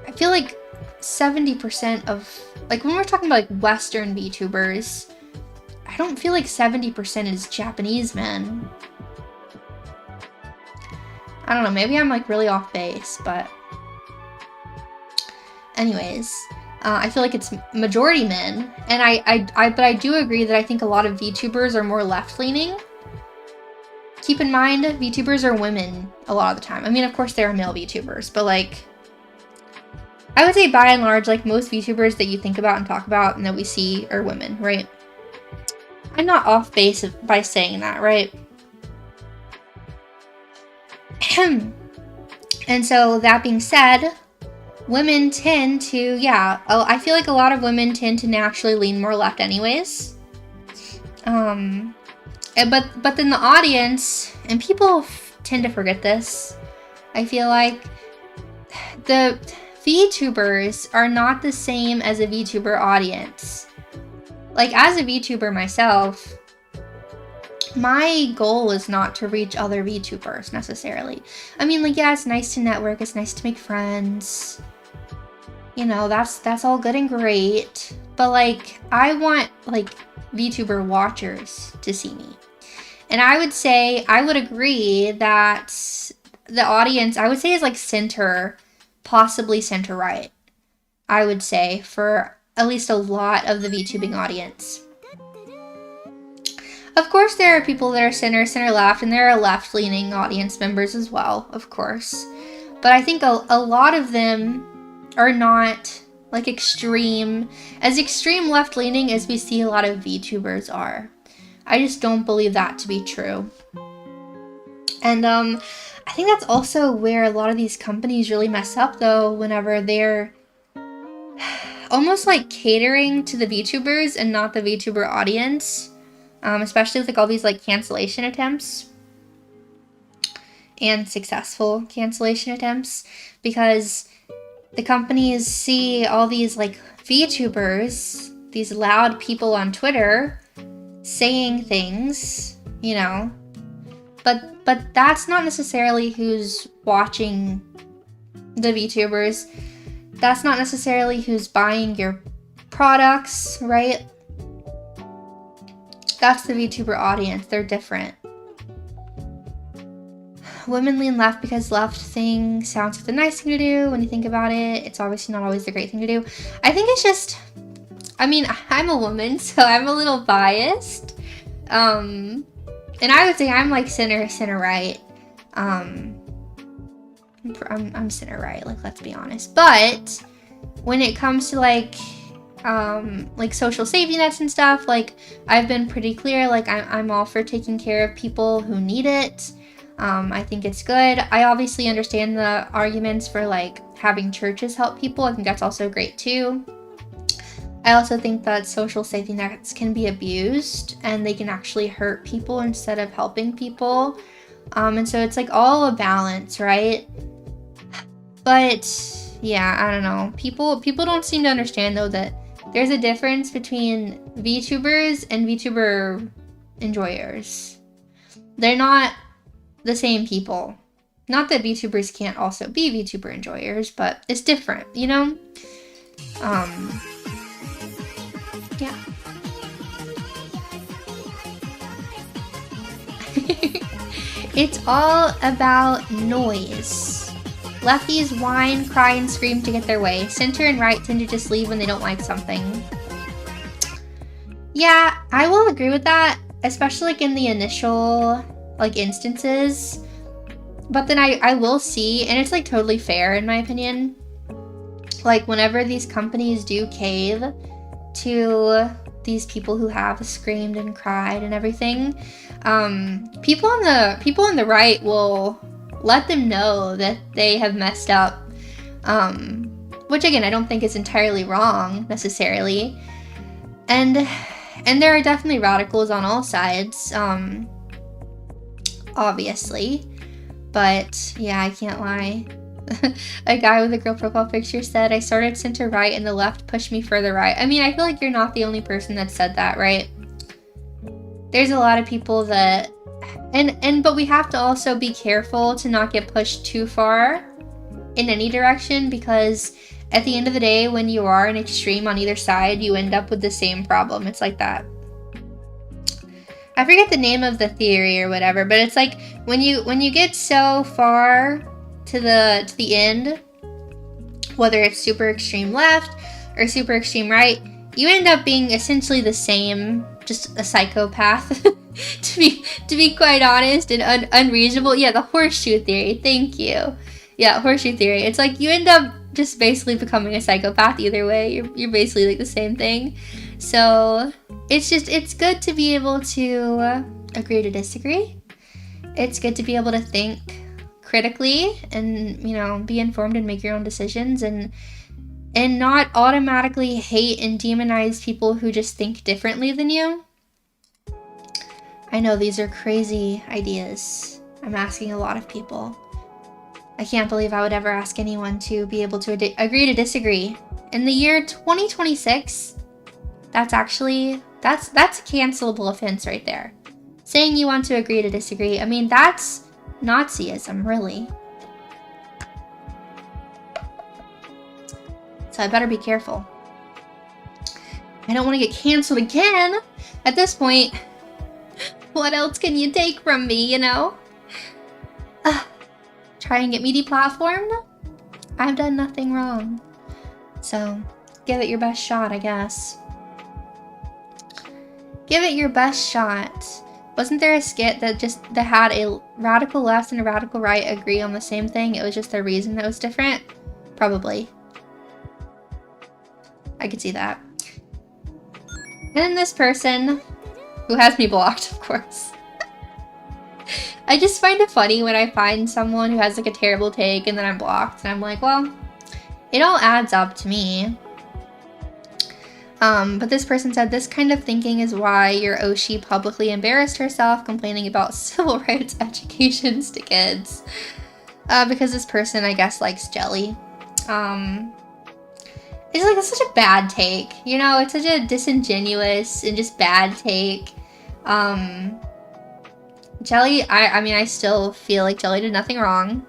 I feel like 70% of... Like, when we're talking about, like, Western VTubers, I don't feel like 70% is Japanese men. I don't know, maybe I'm, like, really off base, but... Anyways, I feel like it's majority men, and but I do agree that I think a lot of VTubers are more left-leaning. Keep in mind, VTubers are women a lot of the time. I mean, of course there are male VTubers, but, like... I would say by and large, like, most VTubers that you think about and talk about and that we see are women, right? I'm not off base by saying that, right? And so, that being said, women tend to, yeah, I feel like a lot of women tend to naturally lean more left anyways. But then the audience, and people tend to forget this, I feel like the VTubers are not the same as a VTuber audience. Like, as a VTuber myself, my goal is not to reach other VTubers necessarily. I mean, like, yeah, it's nice to network, it's nice to make friends. You know, that's all good and great. But, like, I want, like, VTuber watchers to see me. And I would agree that the audience, I would say, is, like, center, possibly center right. I would say, for at least a lot of the VTubing audience. Of course, there are people that are center left, and there are left-leaning audience members as well, of course. But I think a lot of them are not, like, extreme left-leaning as we see a lot of VTubers are. I just don't believe that to be true. And I think that's also where a lot of these companies really mess up, though, whenever they're almost like catering to the VTubers and not the VTuber audience, especially with like all these like cancellation attempts and successful cancellation attempts, because the companies see all these like VTubers, these loud people on Twitter saying things, you know, but that's not necessarily who's watching the VTubers. That's not necessarily who's buying your products, right? That's the VTuber audience. They're different. Women lean left because left thing sounds like the nice thing to do. When you think about it, it's obviously not always the great thing to do. I think it's just, I mean, I'm a woman, so I'm a little biased. And I would say I'm like center right. I'm center right, like, let's be honest. But when it comes to like social safety nets and stuff, like, I've been pretty clear, like, I'm all for taking care of people who need it. I think it's good. I obviously understand the arguments for like having churches help people. I think that's also great too. I also think that social safety nets can be abused and they can actually hurt people instead of helping people. And so it's like all a balance, right? But yeah, I don't know. People don't seem to understand though that there's a difference between VTubers and VTuber enjoyers. They're not the same people. Not that VTubers can't also be VTuber enjoyers, but it's different, you know? Yeah. It's all about noise. Lefties whine, cry, and scream to get their way. Center and right tend to just leave when they don't like something. Yeah, I will agree with that, especially like in the initial like instances. But then I will see, and it's like totally fair in my opinion, like whenever these companies do cave to these people who have screamed and cried and everything, people on the right will let them know that they have messed up, which again I don't think is entirely wrong necessarily, and there are definitely radicals on all sides, obviously, but yeah, I can't lie. A guy with a girl profile picture said, I started center right and the left pushed me further right. I mean, I feel like you're not the only person that said that, right? There's a lot of people that, but we have to also be careful to not get pushed too far in any direction, because at the end of the day, when you are an extreme on either side, you end up with the same problem. It's like that. I forget the name of the theory or whatever, but it's like when you get so far to the end, whether it's super extreme left or super extreme right, you end up being essentially the same, just a psychopath. to be quite honest, and unreasonable. Yeah, the horseshoe theory. Thank you. Yeah, horseshoe theory. It's like you end up just basically becoming a psychopath either way. You're basically like the same thing. So it's good to be able to agree to disagree. It's good to be able to think critically and, you know, be informed and make your own decisions, and not automatically hate and demonize people who just think differently than you. I know these are crazy ideas. I'm asking a lot of people. I can't believe I would ever ask anyone to be able to agree to disagree. In the year 2026, that's a cancelable offense right there. Saying you want to agree to disagree, I mean, that's Nazism, really. So I better be careful. I don't want to get canceled again. At this point, what else can you take from me, you know? Try and get me deplatformed? I've done nothing wrong. So, give it your best shot, I guess. Give it your best shot. Wasn't there a skit that had a radical left and a radical right agree on the same thing? It was just their reason that was different? Probably. I could see that. And then this person, who has me blocked, of course. I just find it funny when I find someone who has like a terrible take and then I'm blocked, and I'm like, well, it all adds up to me. But this person said, this kind of thinking is why your Oshi publicly embarrassed herself complaining about civil rights educations to kids. Because this person, I guess, likes jelly. It's like, it's such a bad take, you know, it's such a disingenuous and just bad take. Jelly, I mean, I still feel like Jelly did nothing wrong.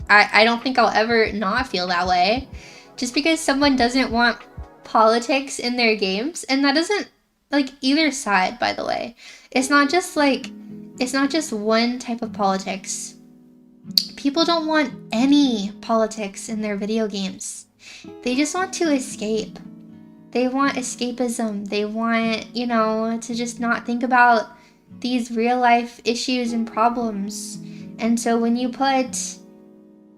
I don't think I'll ever not feel that way. Just because someone doesn't want politics in their games, and that doesn't, like, either side, by the way. It's not just one type of politics. People don't want any politics in their video games. They just want to escape. They want escapism. They want, you know, to just not think about these real life issues and problems. And so when you put,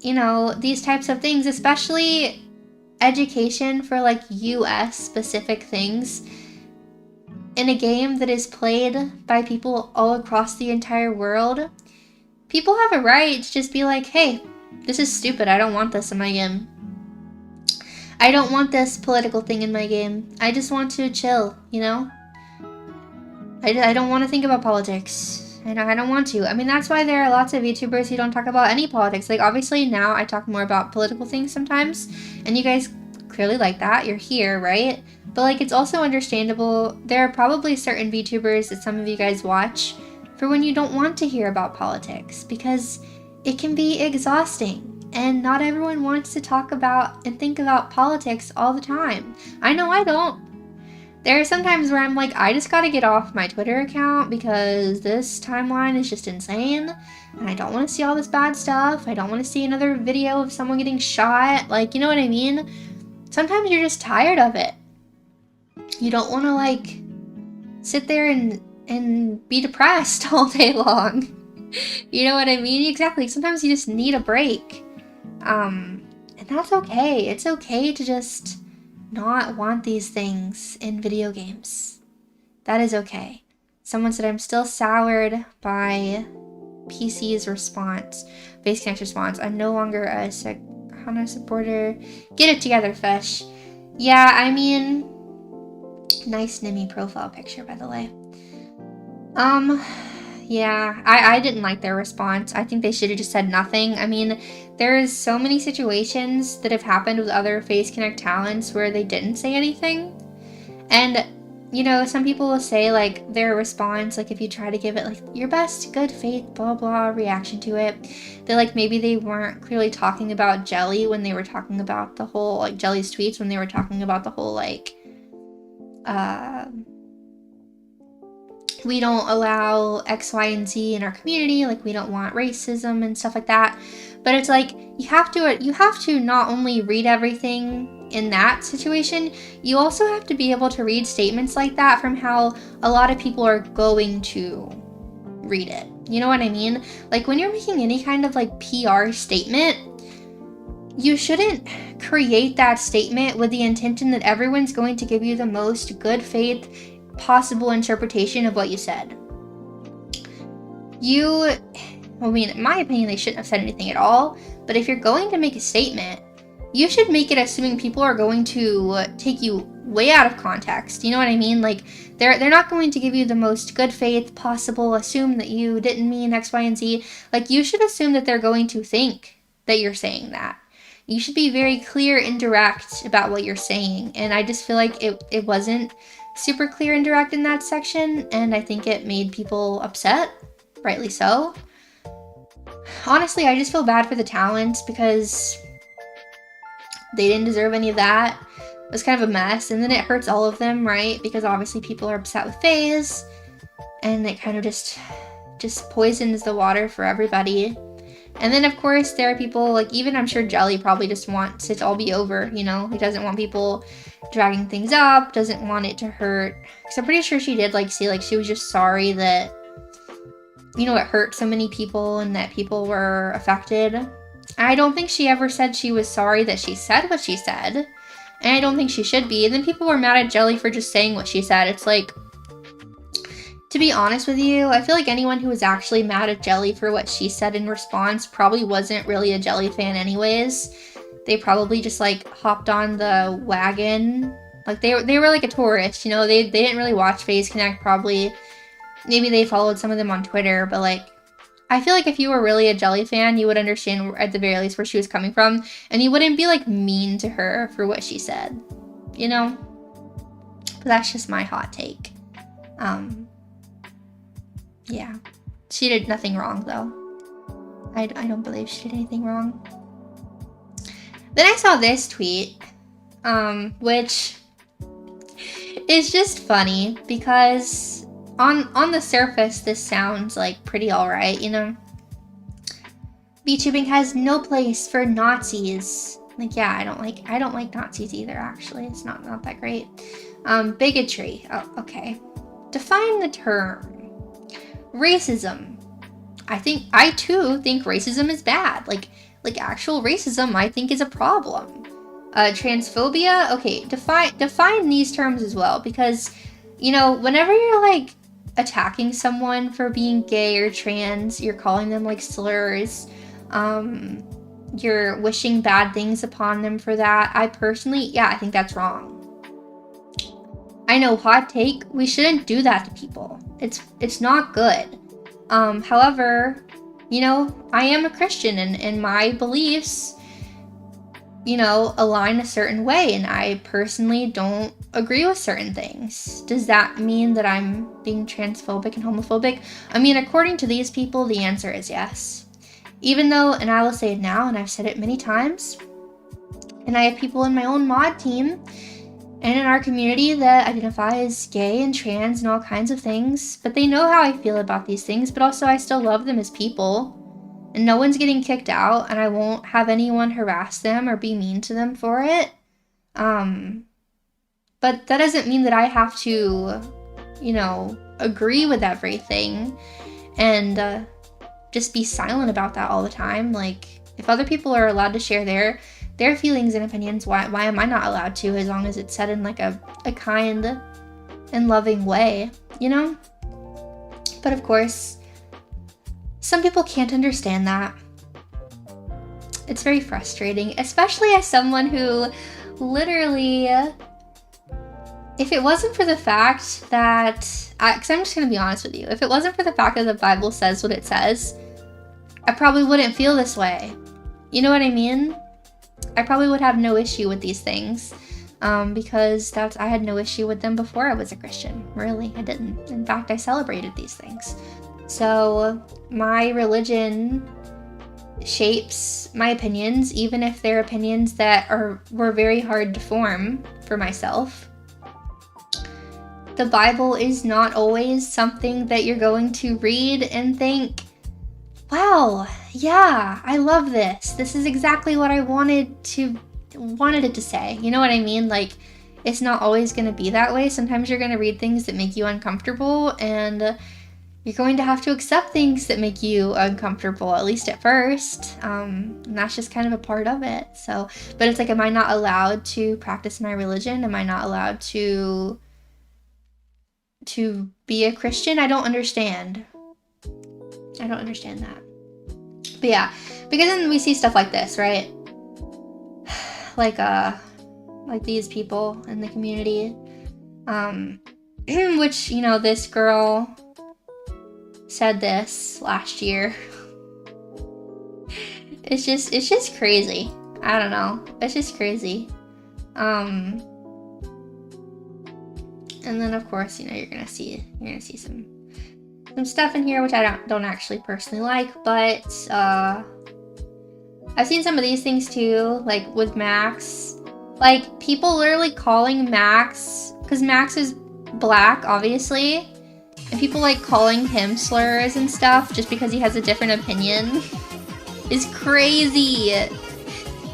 you know, these types of things, especially education for like US specific things, in a game that is played by people all across the entire world, people have a right to just be like, hey, this is stupid. I don't want this in my game. I don't want this political thing in my game. I just want to chill, you know? I don't want to think about politics. I don't want to. I mean, that's why there are lots of VTubers who don't talk about any politics. Like, obviously now I talk more about political things sometimes, and you guys clearly like that. You're here, right? But like, it's also understandable. There are probably certain VTubers that some of you guys watch for when you don't want to hear about politics, because it can be exhausting. And not everyone wants to talk about and think about politics all the time. I know I don't. There are some times where I'm like, I just gotta get off my Twitter account because this timeline is just insane. And I don't want to see all this bad stuff. I don't want to see another video of someone getting shot. Like, you know what I mean? Sometimes you're just tired of it. You don't want to, like, sit there and be depressed all day long. You know what I mean? Exactly. Sometimes you just need a break. And that's okay. It's okay to just not want these things in video games. That is okay. Someone said, I'm still soured by PC's response, Base Connect response. I'm no longer a HANA supporter. Get it together, Fish. Yeah, I mean, nice Nimi profile picture, by the way. Yeah, I didn't like their response. I think they should have just said nothing. I mean, there's so many situations that have happened with other Face Connect talents where they didn't say anything. And, you know, some people will say, like, their response, like, if you try to give it, like, your best good faith, blah, blah, reaction to it, that, like, maybe they weren't clearly talking about Jelly when they were talking about the whole, like, Jelly's tweets when they were talking about the whole, like, we don't allow X, Y, and Z in our community, like, we don't want racism and stuff like that. But it's like, you have to not only read everything in that situation, you also have to be able to read statements like that from how a lot of people are going to read it. You know what I mean? Like, when you're making any kind of, like, PR statement, you shouldn't create that statement with the intention that everyone's going to give you the most good faith possible interpretation of what you said. I mean, in my opinion, they shouldn't have said anything at all, but if you're going to make a statement, you should make it assuming people are going to take you way out of context. You know what I mean? Like, they're not going to give you the most good faith possible, assume that you didn't mean X, Y, and Z. Like, you should assume that they're going to think that you're saying that. You should be very clear and direct about what you're saying, and I just feel like it wasn't super clear and direct in that section, and I think it made people upset, rightly so. Honestly, I just feel bad for the talents because they didn't deserve any of that. It was kind of a mess, and then it hurts all of them, right? Because obviously people are upset with FaZe, and it kind of just poisons the water for everybody. And then, of course, there are people, like, even I'm sure Jelly probably just wants it to all be over, you know? He doesn't want people dragging things up, doesn't want it to hurt. Because I'm pretty sure she did, like, say, like, she was just sorry that, you know, it hurt so many people and that people were affected. I don't think she ever said she was sorry that she said what she said. And I don't think she should be. And then people were mad at Jelly for just saying what she said. It's like, To be honest with you, I feel like anyone who was actually mad at Jelly for what she said in response probably wasn't really a Jelly fan anyways. They probably just like hopped on the wagon. Like they were like a tourist, you know, they didn't really watch FaZe Connect probably. Maybe they followed some of them on Twitter, but like I feel like if you were really a Jelly fan, you would understand at the very least where she was coming from, and you wouldn't be like mean to her for what she said, you know? But that's just my hot take. Yeah. She did nothing wrong, though. I don't believe she did anything wrong. Then I saw this tweet, which is just funny because on the surface, this sounds like pretty alright, you know? VTubing has no place for Nazis. Like, yeah, I don't like Nazis either, actually. It's not that great. Bigotry. Oh, okay. Define the term. Racism. I too think racism is bad. Like actual racism, I think is a problem. Transphobia. Okay, define these terms as well, because, you know, whenever you're like attacking someone for being gay or trans, you're calling them like slurs. You're wishing bad things upon them for that. I personally, I think that's wrong. I know, hot take, we shouldn't do that to people. It's not good. However, you know, I am a Christian and my beliefs, you know, align a certain way, and I personally don't agree with certain things. Does that mean that I'm being transphobic and homophobic? I mean, according to these people, the answer is yes. Even though, and I will say it now, and I've said it many times, and I have people in my own mod team and in our community that identify as gay and trans and all kinds of things, but they know how I feel about these things, but also I still love them as people, and no one's getting kicked out, and I won't have anyone harass them or be mean to them for it. But that doesn't mean that I have to, you know, agree with everything and just be silent about that all the time. Like, if other people are allowed to share their feelings and opinions, why am I not allowed to, as long as it's said in like a kind and loving way, you know? But of course, some people can't understand that. It's very frustrating, especially as someone who literally, if it wasn't for the fact that, because I'm just going to be honest with you, if it wasn't for the fact that the Bible says what it says, I probably wouldn't feel this way. You know what I mean? I probably would have no issue with these things, because I had no issue with them before I was a Christian. Really, I didn't. In fact, I celebrated these things. So my religion shapes my opinions, even if they're opinions that were very hard to form for myself. The Bible is not always something that you're going to read and think, wow, yeah, I love this. This is exactly what I wanted it to say. You know what I mean? Like, it's not always going to be that way. Sometimes you're going to read things that make you uncomfortable, and you're going to have to accept things that make you uncomfortable, at least at first. And that's just kind of a part of it. So, but it's like, am I not allowed to practice my religion? Am I not allowed to be a Christian? I don't understand. I don't understand that. But yeah, because then we see stuff like this, right? Like these people in the community, which, you know, this girl said this last year. It's just crazy. I don't know. It's just crazy. And then of course, you know, you're gonna see some stuff in here which I don't actually personally like, but I've seen some of these things too, like with Max. Like, people literally calling Max, because Max is black, obviously, and people like calling him slurs and stuff just because he has a different opinion is crazy.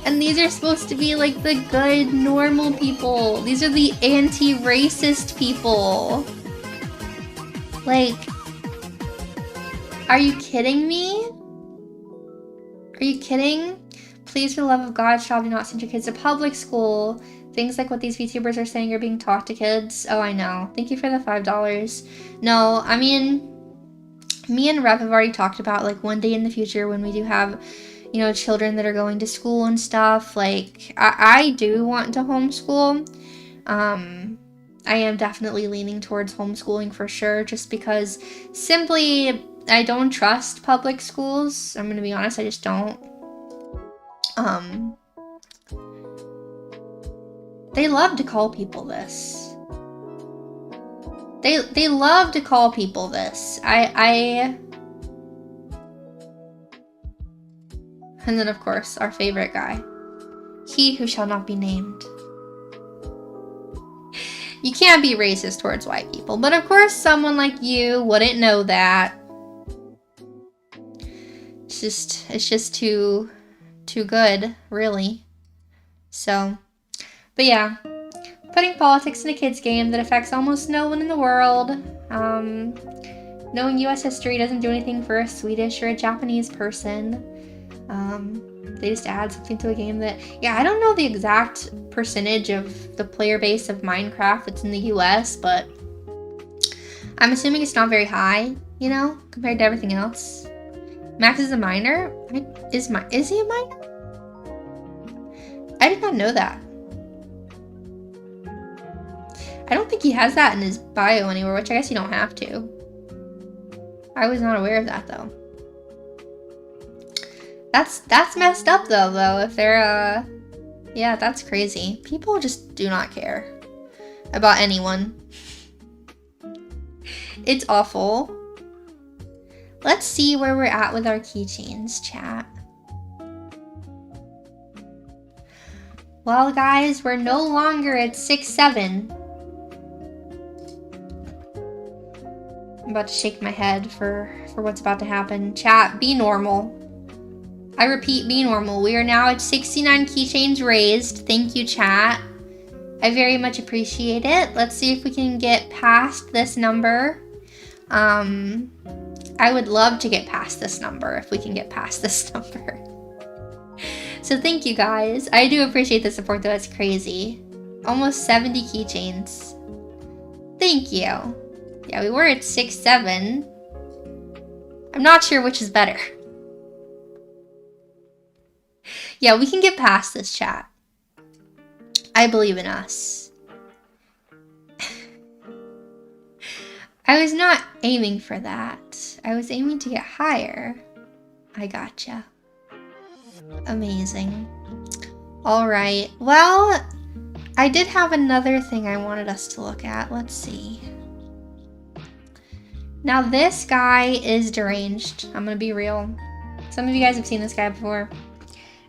And these are supposed to be like the good, normal people. These are the anti-racist people. Like, are you kidding me? Are you kidding? Please, for the love of God, child, do not send your kids to public school. things like what these VTubers are saying are being taught to kids. Oh, I know. Thank you for the $5. No, I mean, me and Rev have already talked about, like, one day in the future when we do have, you know, children that are going to school and stuff. Like, I do want to homeschool. I am definitely leaning towards homeschooling for sure, just because simply I don't trust public schools. I'm gonna be honest, I just don't. They love to call people this. They love to call people this. And then of course, our favorite guy. He who shall not be named. You can't be racist towards white people, but of course someone like you wouldn't know that. It's just too good, really. So, but yeah, putting politics in a kid's game that affects almost no one in the world. Knowing US history doesn't do anything for a Swedish or a Japanese person. They just add something to a game that, yeah, I don't know the exact percentage of the player base of Minecraft that's in the US, but I'm assuming it's not very high, you know, compared to everything else. Max is a minor? Is he a minor? I did not know that. I don't think he has that in his bio anywhere, which I guess you don't have to. I was not aware of that, though. That's messed up, though, if they're, yeah, that's crazy. People just do not care about anyone. It's awful. Let's see where we're at with our keychains, chat. Well, guys, we're no longer at 6-7. I'm about to shake my head for what's about to happen. Chat, be normal. I repeat, be normal. We are now at 69 keychains raised. Thank you, chat. I very much appreciate it. Let's see if we can get past this number. I would love to get past this number if we can get past this number. So thank you, guys. I do appreciate the support, though. It's crazy. Almost 70 keychains. Thank you. Yeah, we were at 6-7. I'm not sure which is better. Yeah, we can get past this, chat. I believe in us. I was not aiming for that. I was aiming to get higher. I gotcha. Amazing. Alright, well, I did have another thing I wanted us to look at. Let's see. Now this guy is deranged. I'm gonna be real. Some of you guys have seen this guy before.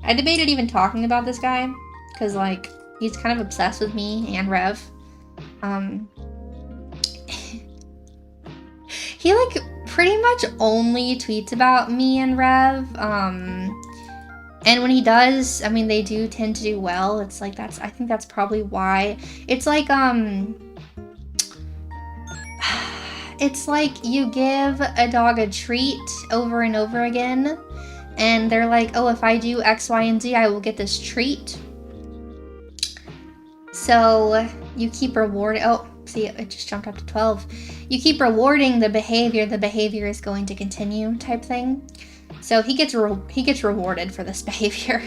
I debated even talking about this guy, because, like, he's kind of obsessed with me and Rev. He, like, pretty much only tweets about me and Rev, and when he does, I mean, they do tend to do well. It's like, I think that's probably why. It's like, it's like you give a dog a treat over and over again, and they're like, oh, if I do X, Y, and Z, I will get this treat. So you keep rewarding. Oh, see, it just jumped up to 12. You keep rewarding the behavior is going to continue type thing. So he gets rewarded for this behavior.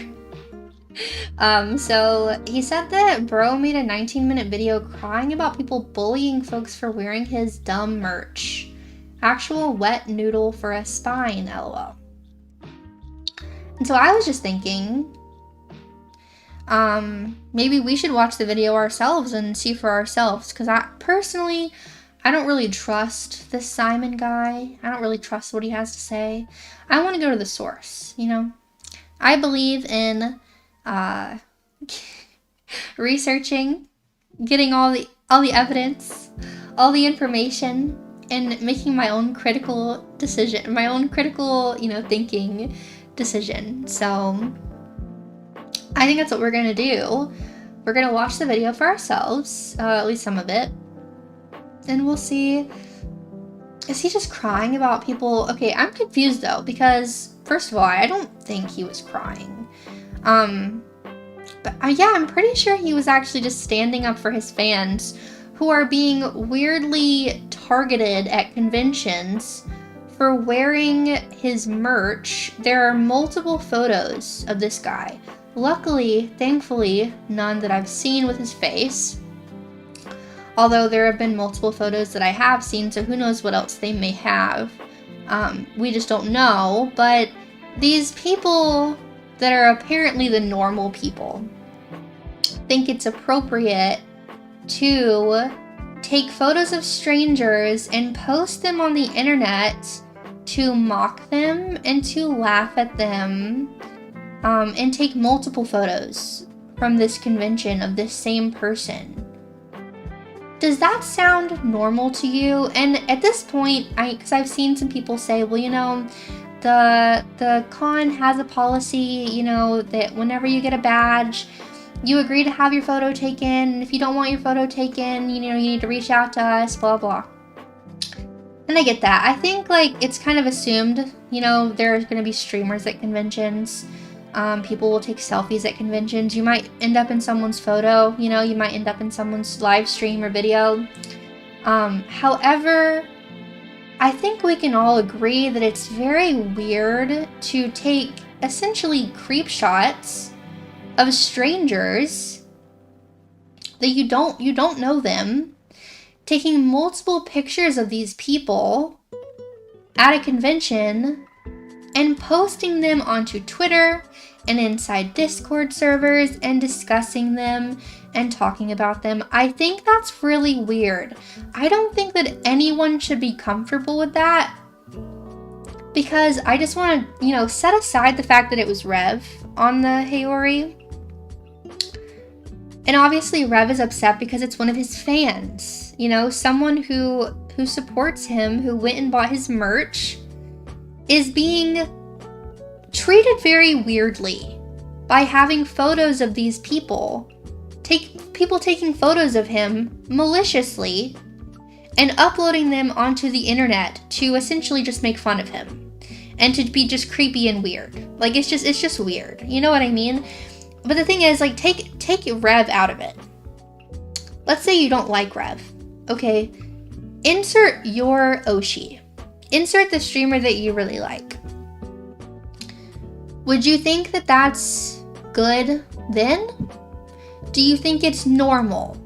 So he said that bro made a 19-minute video crying about people bullying folks for wearing his dumb merch. Actual wet noodle for a spine, lol. And so I was just thinking, maybe we should watch the video ourselves and see for ourselves, because I don't really trust this Simon guy. I don't really trust what he has to say. I want to go to the source, you know? I believe in researching, getting all the evidence, all the information, and making my own critical decision, my own critical, you know, thinking decision. So I think that's what we're gonna do. We're gonna watch the video for ourselves, at least some of it, and we'll see. Is he just crying about people? Okay, I'm confused though, because first of all, I don't think he was crying. But yeah, I'm pretty sure he was actually just standing up for his fans who are being weirdly targeted at conventions for wearing his merch. There are multiple photos of this guy. Luckily, thankfully, none that I've seen with his face. Although there have been multiple photos that I have seen, so who knows what else they may have. We just don't know, but these people that are apparently the normal people think it's appropriate to take photos of strangers and post them on the internet to mock them and to laugh at them, and take multiple photos from this convention of this same person. Does that sound normal to you? And at this point, because I've seen some people say, well, you know, the con has a policy, you know, that whenever you get a badge, you agree to have your photo taken. If you don't want your photo taken, you know, you need to reach out to us, blah, blah. And I get that. I think, like, it's kind of assumed, you know, there's going to be streamers at conventions. People will take selfies at conventions. You might end up in someone's photo, you know, you might end up in someone's live stream or video. However, I think we can all agree that it's very weird to take essentially creep shots of strangers that you don't know them, taking multiple pictures of these people at a convention and posting them onto Twitter and inside Discord servers and discussing them and talking about them. I think that's really weird. I don't think that anyone should be comfortable with that, because I just want to, you know, set aside the fact that it was Rev on the Haori. And obviously Rev is upset because it's one of his fans, you know, someone who supports him, who went and bought his merch, is being treated very weirdly by having photos of these people, people taking photos of him maliciously and uploading them onto the internet to essentially just make fun of him and to be just creepy and weird. Like, it's just weird. You know what I mean? But the thing is, like, take Rev out of it. Let's say you don't like Rev. Okay, insert your Oshi. Insert the streamer that you really like. Would you think that that's good then? Do you think it's normal?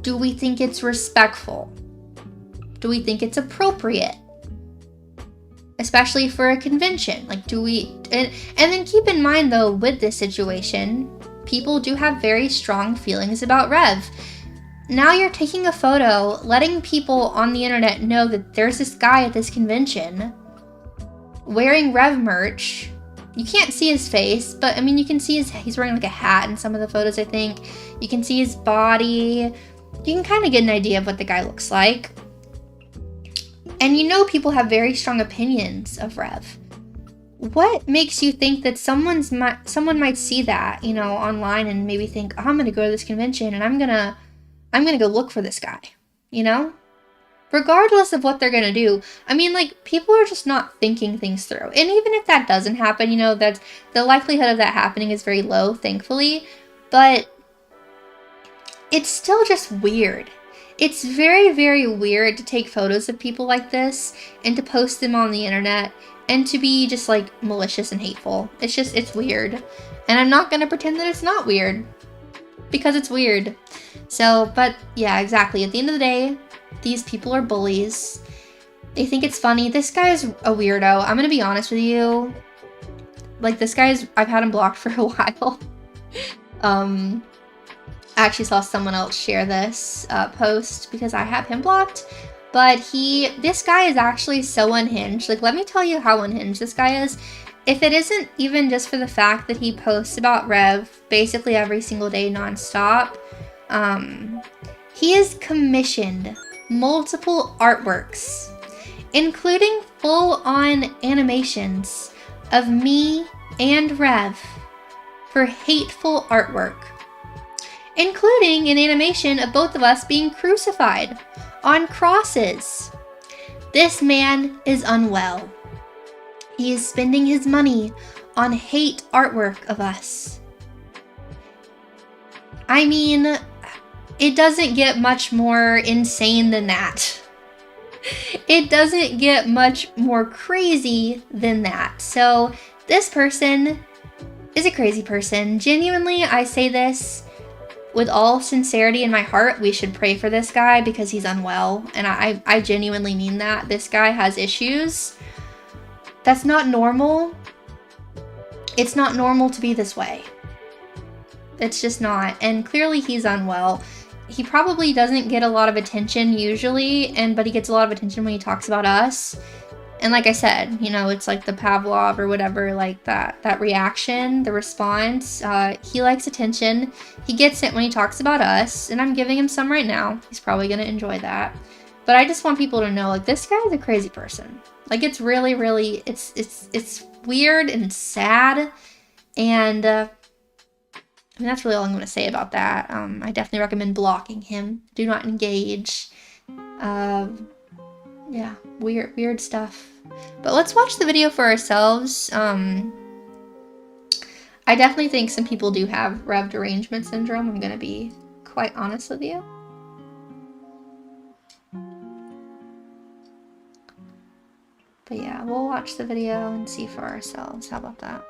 Do we think it's respectful? Do we think it's appropriate? Especially for a convention. Like, do we... And then keep in mind, though, with this situation, people do have very strong feelings about Rev. Now you're taking a photo, letting people on the internet know that there's this guy at this convention wearing Rev merch. You can't see his face, but I mean, you can see he's wearing like a hat in some of the photos, I think. You can see his body. You can kind of get an idea of what the guy looks like. And you know people have very strong opinions of Rev. What makes you think that someone might see that, you know, online and maybe think, oh, I'm gonna go to this convention and I'm gonna go look for this guy, you know? Regardless of what they're gonna do. I mean, like, people are just not thinking things through. And even if that doesn't happen, you know, that's the likelihood of that happening is very low, thankfully. But it's still just weird. It's very, very weird to take photos of people like this and to post them on the internet and to be just, like, malicious and hateful. It's weird. And I'm not gonna pretend that it's not weird, because it's weird. So, but yeah, exactly. At the end of the day, these people are bullies. They think it's funny. This guy is a weirdo. I'm gonna be honest with you. Like, this guy's, I've had him blocked for a while. I actually saw someone else share this post because I have him blocked. But this guy is actually so unhinged. Like, let me tell you how unhinged this guy is. If it isn't even just for the fact that he posts about Rev basically every single day nonstop, he has commissioned multiple artworks, including full-on animations of me and Rev for hateful artwork, including an animation of both of us being crucified on crosses. This man is unwell. He is spending his money on hate artwork of us. I mean, it doesn't get much more insane than that. It doesn't get much more crazy than that. So this person is a crazy person. Genuinely, I say this with all sincerity in my heart. We should pray for this guy because he's unwell. And I genuinely mean that. This guy has issues. That's not normal. It's not normal to be this way. It's just not. And clearly he's unwell. He probably doesn't get a lot of attention usually, but he gets a lot of attention when he talks about us. And like I said, you know, it's like the Pavlov or whatever, like that reaction, the response. He likes attention. He gets it when he talks about us, and I'm giving him some right now. He's probably gonna enjoy that. But I just want people to know, like, this guy is a crazy person. Like, it's really, really, it's weird and sad, and I mean, that's really all I'm going to say about that. I definitely recommend blocking him. Do not engage. Yeah, weird stuff. But let's watch the video for ourselves. I definitely think some people do have Rev derangement syndrome. I'm going to be quite honest with you. But yeah, we'll watch the video and see for ourselves. How about that?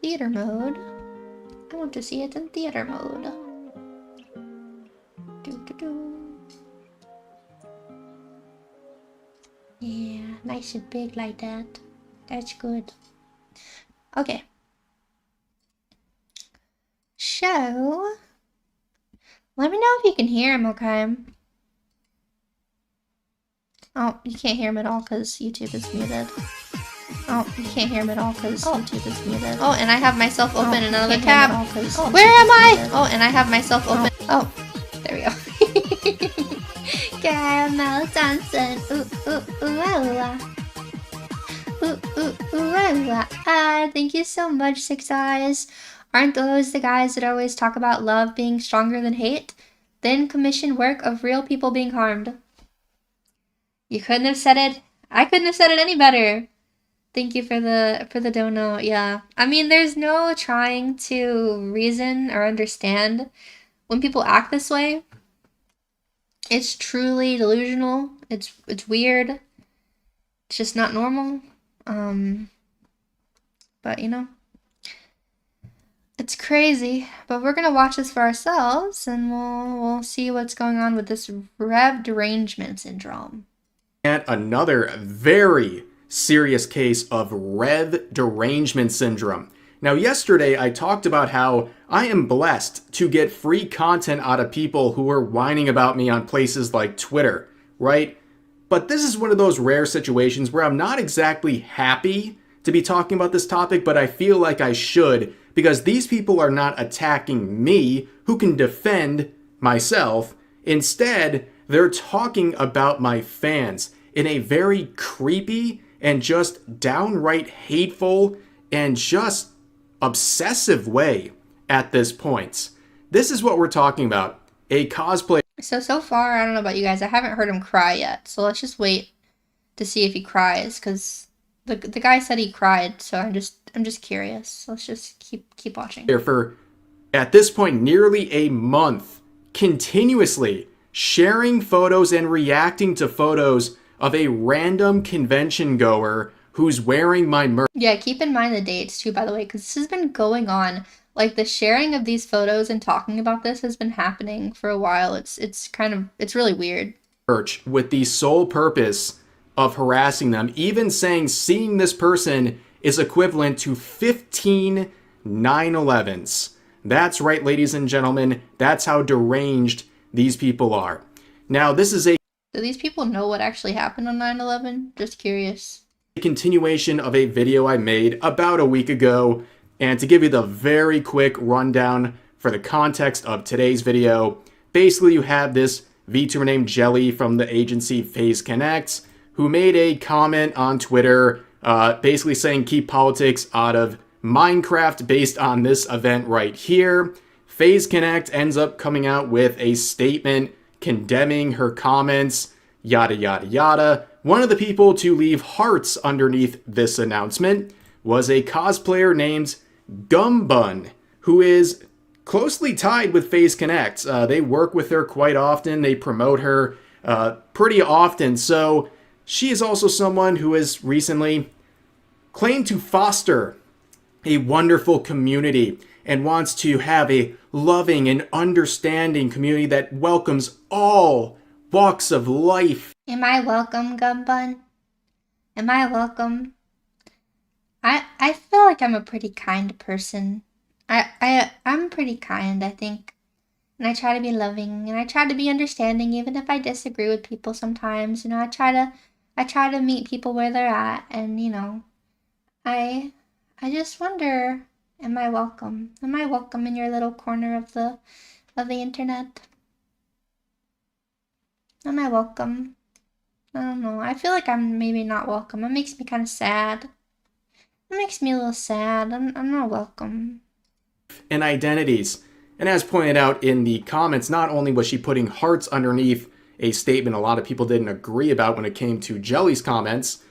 Theater mode. I want to see it in theater mode. Yeah, nice and big like that. That's good. Okay. So, let me know if you can hear him, okay? Oh, you can't hear him at all because YouTube is muted. Oh, you can't hear him at all because YouTube is muted. Oh, and I have myself open in another tab. Where am I? Oh, and I have myself open. Oh, there we go. Caramel dancing. Ooh, ooh, ooh, ah, ooh, ooh, ooh, ah. Thank you so much, Six Eyes. Aren't those the guys that always talk about love being stronger than hate? Then commission work of real people being harmed. You couldn't have said it. I couldn't have said it any better. Thank you for the dono. Yeah. I mean, there's no trying to reason or understand when people act this way. It's truly delusional. It's weird. It's just not normal. But you know, it's crazy. But we're gonna watch this for ourselves, and we'll see what's going on with this Rev derangement syndrome. And another very serious case of Rev derangement syndrome. Now, yesterday I talked about how I am blessed to get free content out of people who are whining about me on places like Twitter, right? But this is one of those rare situations where I'm not exactly happy to be talking about this topic, but I feel like I should, because these people are not attacking me, who can defend myself. Instead, they're talking about my fans in a very creepy and just downright hateful and just obsessive way at this point. This is what we're talking about. A cosplay. So far, I don't know about you guys, I haven't heard him cry yet. So let's just wait to see if he cries, because the guy said he cried, so I'm just curious. Let's just keep watching. For at this point nearly a month, continuously sharing photos and reacting to photos of a random convention goer who's wearing my merch. Yeah, keep in mind the dates too, by the way, because this has been going on. Like, the sharing of these photos and talking about this has been happening for a while. It's really weird. With the sole purpose of harassing them, even saying seeing this person is equivalent to 15 9/11s. That's right, ladies and gentlemen. That's how deranged these people are. Now, this is a Do these people know what actually happened on 9/11? Just curious. Continuation of a video I made about a week ago, and to give you the very quick rundown for the context of today's video, basically you have this VTuber named Jelly from the agency FaZe Connect, who made a comment on Twitter basically saying keep politics out of Minecraft based on this event right here. FaZe Connect ends up coming out with a statement condemning her comments, yada yada yada. One of the people to leave hearts underneath this announcement was a cosplayer named Gumbun, who is closely tied with FaZe Connect. They work with her quite often. They promote her pretty often. So she is also someone who has recently claimed to foster a wonderful community and wants to have a loving and understanding community that welcomes all walks of life. Am I welcome, Gumbun? Am I welcome? I feel like I'm a pretty kind person. I'm pretty kind, I think. And I try to be loving, and I try to be understanding, even if I disagree with people sometimes. You know, I try to meet people where they're at, and you know, I just wonder, am I welcome? Am I welcome in your little corner of the internet? Am I welcome? I don't know. I feel like I'm maybe not welcome. It makes me kind of sad. It makes me a little sad. I'm not welcome. And identities. And as pointed out in the comments, not only was she putting hearts underneath a statement a lot of people didn't agree about when it came to Jelly's comments,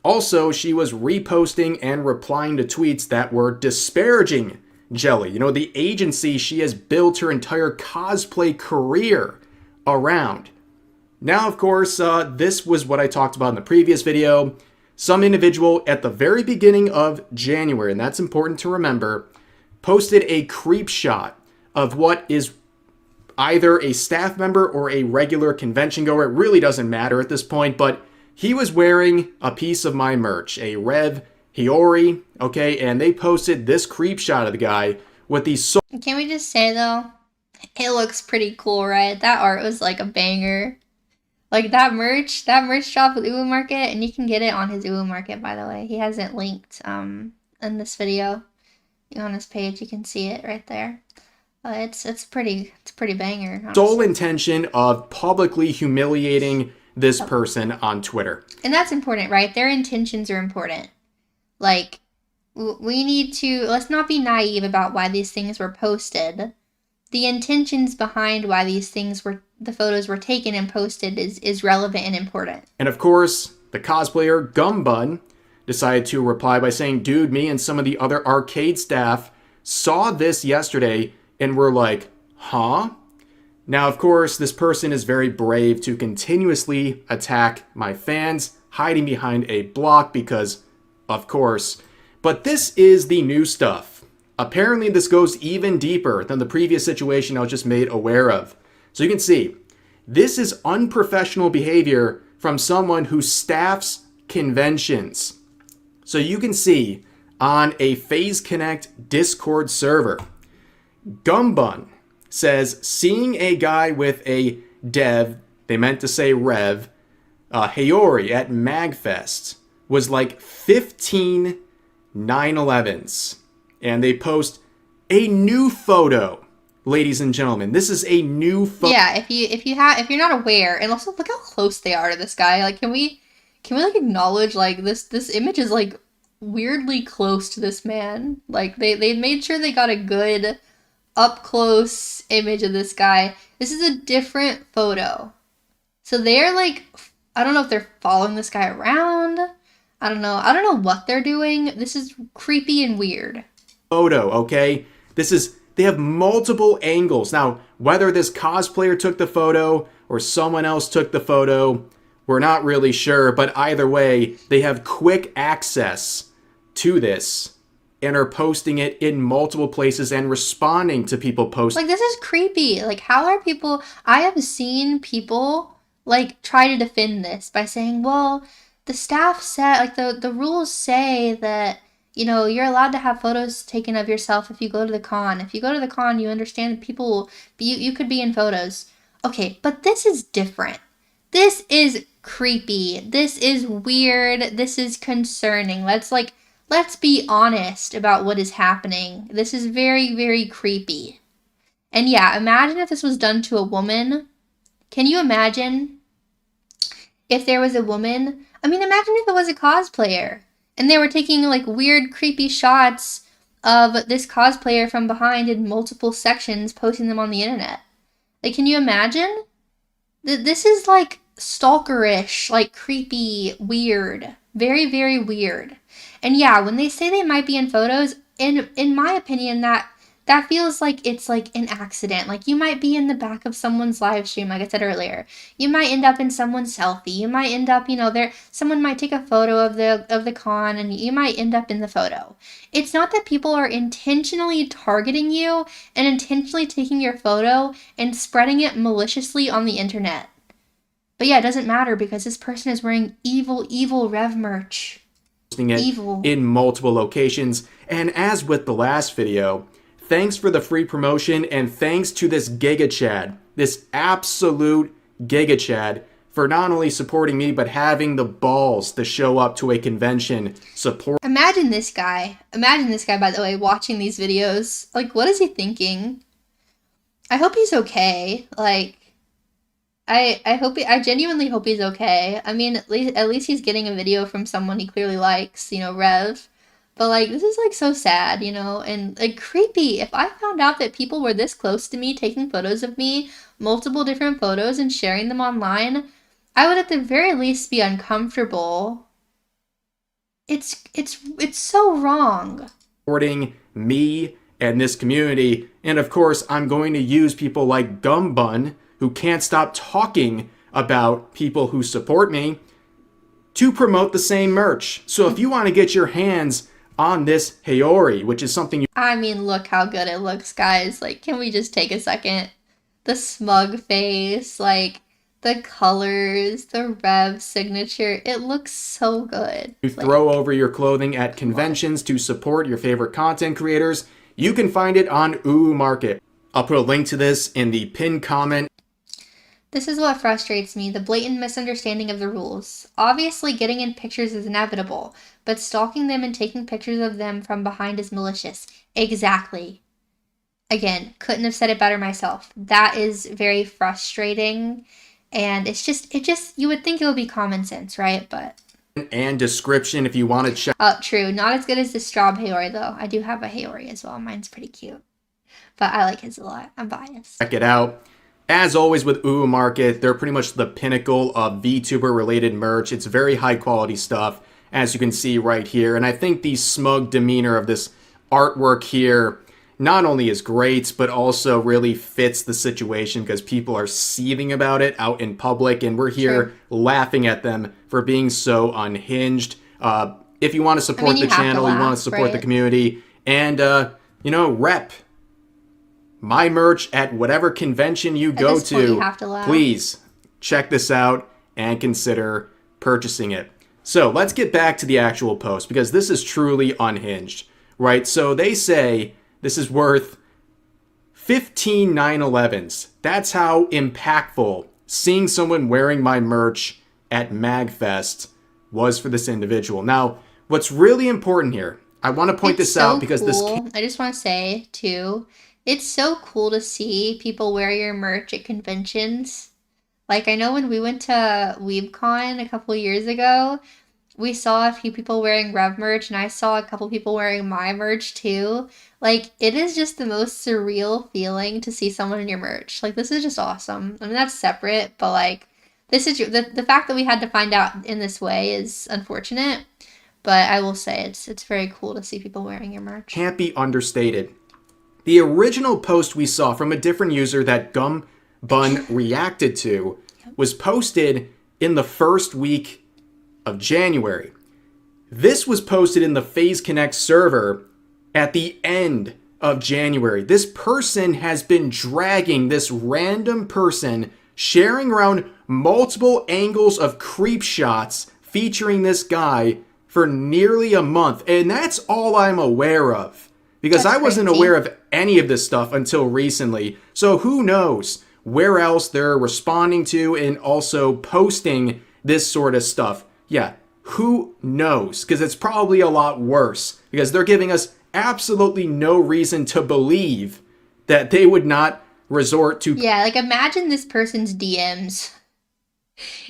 also she was reposting and replying to tweets that were disparaging Jelly. You know, the agency she has built her entire cosplay career around. Now, of course, this was what I talked about in the previous video. Some individual at the very beginning of January, and that's important to remember, posted a creep shot of what is either a staff member or a regular convention goer. It really doesn't matter at this point, but he was wearing a piece of my merch, a Rev Hiyori, okay, and they posted this creep shot of the guy with these. Can we just say though, it looks pretty cool, right? That art was like a banger. Like that merch shop with Uwu Market, and you can get it on his Uwu Market, by the way. He has it linked in this video. On his page, you can see it right there. It's pretty banger. Honestly. Sole intention of publicly humiliating this person on Twitter. And that's important, right? Their intentions are important. Like, we need to, let's not be naive about why these things were posted. The intentions behind why these things the photos were taken and posted is relevant and important. And of course, the cosplayer Gumbun decided to reply by saying, dude, me and some of the other arcade staff saw this yesterday and were like, huh? Now, of course, this person is very brave to continuously attack my fans, hiding behind a block because, of course. But this is the new stuff. Apparently, this goes even deeper than the previous situation I was just made aware of. So you can see, this is unprofessional behavior from someone who staffs conventions. So you can see on a FaZe Connect Discord server, Gumbun says, seeing a guy with a dev, they meant to say Rev, Hiyori at MagFest was like 15 9/11s. And they post a new photo, ladies and gentlemen. This is a new photo. Yeah, if you're not aware, and also look how close they are to this guy. Like, can we like acknowledge like this image is like weirdly close to this man. Like they made sure they got a good up close image of this guy. This is a different photo. So they're like, I don't know if they're following this guy around. I don't know what they're doing. This is creepy and weird. Photo, okay? They have multiple angles. Now, whether this cosplayer took the photo or someone else took the photo, we're not really sure, but either way, they have quick access to this and are posting it in multiple places and responding to people posting. Like, this is creepy. Like, how are people... I have seen people, like, try to defend this by saying, well, the staff said, like, the rules say that, you know, you're allowed to have photos taken of yourself if you go to the con. If you go to the con, you understand that people, you could be in photos. Okay, but this is different. This is creepy. This is weird. This is concerning. Let's be honest about what is happening. This is very, very creepy. And yeah, imagine if this was done to a woman. Can you imagine if there was a woman? I mean, imagine if it was a cosplayer. And they were taking, like, weird, creepy shots of this cosplayer from behind in multiple sections, posting them on the internet. Like, can you imagine? This is, like, stalkerish, like, creepy, weird. Very, very weird. And yeah, when they say they might be in photos, in my opinion, that that feels like it's like an accident. Like you might be in the back of someone's live stream, like I said earlier. You might end up in someone's selfie. You might end up, someone might take a photo of the con and you might end up in the photo. It's not that people are intentionally targeting you and intentionally taking your photo and spreading it maliciously on the internet. But yeah, it doesn't matter because this person is wearing evil Rev merch. It in multiple locations. And as with the last video, thanks for the free promotion and thanks to this Giga Chad, this absolute Giga Chad, for not only supporting me but having the balls to show up to a convention support. Imagine this guy, by the way, watching these videos. Like, what is he thinking? I hope he's okay. Like, I genuinely hope he's okay. I mean, at least he's getting a video from someone he clearly likes, Rev. But, like, this is, like, so sad, and, like, creepy. If I found out that people were this close to me, taking photos of me, multiple different photos, and sharing them online, I would at the very least be uncomfortable. It's so wrong. Supporting me and this community. And, of course, I'm going to use people like Gumbun, who can't stop talking about people who support me, to promote the same merch. So if you want to get your hands on this Haori, which is something I mean, look how good it looks, guys. Like, can we just take a second? The smug face, like, the colors, the Rev signature. It looks so good. You throw over your clothing at conventions to support your favorite content creators. You can find it on Oshi Mark. I'll put a link to this in the pinned comment. This is what frustrates me, the blatant misunderstanding of the rules. Obviously, getting in pictures is inevitable, but stalking them and taking pictures of them from behind is malicious. Exactly. Again, couldn't have said it better myself. That is very frustrating, and it's just, you would think it would be common sense, right? But... And description if you want to check. Oh, true. Not as good as the strawb Haori, though. I do have a Haori as well. Mine's pretty cute. But I like his a lot. I'm biased. Check it out. As always with Oshi Mark, they're pretty much the pinnacle of VTuber related merch. It's very high quality stuff, as you can see right here. And I think the smug demeanor of this artwork here not only is great, but also really fits the situation because people are seething about it out in public, and we're here laughing at them for being so unhinged. If you want to support the channel, you want to support the community, and, rep my merch at whatever convention you go to, please check this out and consider purchasing it. So let's get back to the actual post, because this is truly unhinged, right? So they say this is worth 15 9/11s. That's how impactful seeing someone wearing my merch at MagFest was for this individual. Now, what's really important here, I want to point this out because this... I just want to say, too, it's so cool to see people wear your merch at conventions. Like, I know when we went to WeebCon a couple years ago, we saw a few people wearing Rev merch, and I saw a couple people wearing my merch, too. Like, it is just the most surreal feeling to see someone in your merch. Like, this is just awesome. I mean, that's separate, but, like, this is the fact that we had to find out in this way is unfortunate. But I will say it's very cool to see people wearing your merch. Can't be understated. The original post we saw from a different user that Gumbun reacted to was posted in the first week of January. This was posted in the FaZe Connect server at the end of January. This person has been dragging this random person, sharing around multiple angles of creep shots featuring this guy for nearly a month. And that's all I'm aware of. Because I wasn't aware of any of this stuff until recently. So who knows where else they're responding to and also posting this sort of stuff. Yeah, who knows? Because it's probably a lot worse. Because they're giving us absolutely no reason to believe that they would not resort to... Yeah, like imagine this person's DMs.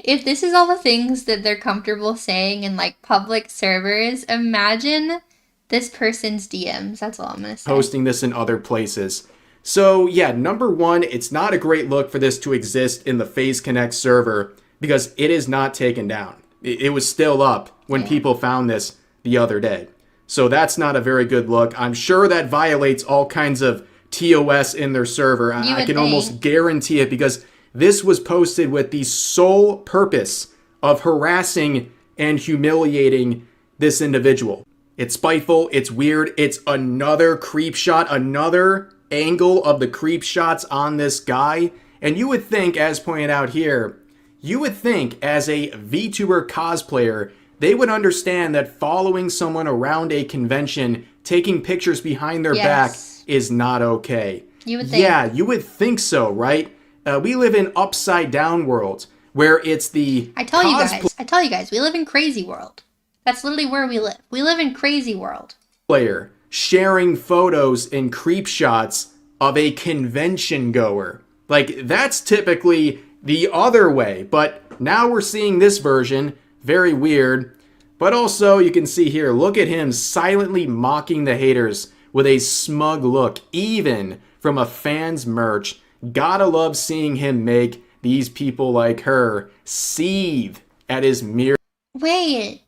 If this is all the things that they're comfortable saying in like public servers, imagine... this person's DMs. That's all I'm going to say. Posting this in other places. So yeah, number one, it's not a great look for this to exist in the FaZe Connect server because it is not taken down. It was still up when people found this the other day. So that's not a very good look. I'm sure that violates all kinds of TOS in their server. I can almost guarantee it, because this was posted with the sole purpose of harassing and humiliating this individual. It's spiteful, it's weird, it's another creep shot, another angle of the creep shots on this guy. And you would think, as pointed out here, you would think as a VTuber cosplayer, they would understand that following someone around a convention, taking pictures behind their back is not okay. You would think. Yeah, you would think so, right? We live in upside down world where it's the I tell you guys, we live in crazy world. That's literally where we live. We live in crazy world. Player sharing photos and creep shots of a convention goer. Like, that's typically the other way, but now we're seeing this version. Very weird. But also, you can see here, look at him silently mocking the haters with a smug look, even from a fan's merch. Gotta love seeing him make these people like her seethe at his mere... Wait,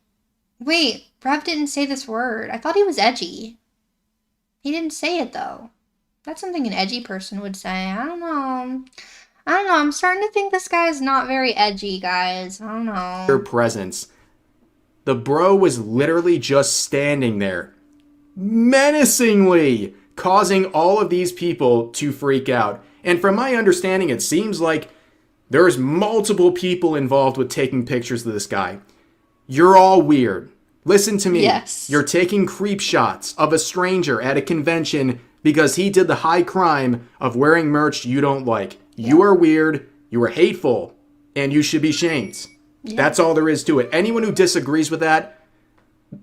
Rev didn't say this word. I thought he was edgy. He didn't say it, though. That's something an edgy person would say. I don't know. I'm starting to think this guy is not very edgy, guys. I don't know. Their presence. The bro was literally just standing there, menacingly, causing all of these people to freak out. And from my understanding, it seems like there's multiple people involved with taking pictures of this guy. You're all weird. Listen to me. Yes. You're taking creep shots of a stranger at a convention because he did the high crime of wearing merch you don't like. Yeah. You are weird, you are hateful, and you should be shamed. Yeah. That's all there is to it. Anyone who disagrees with that,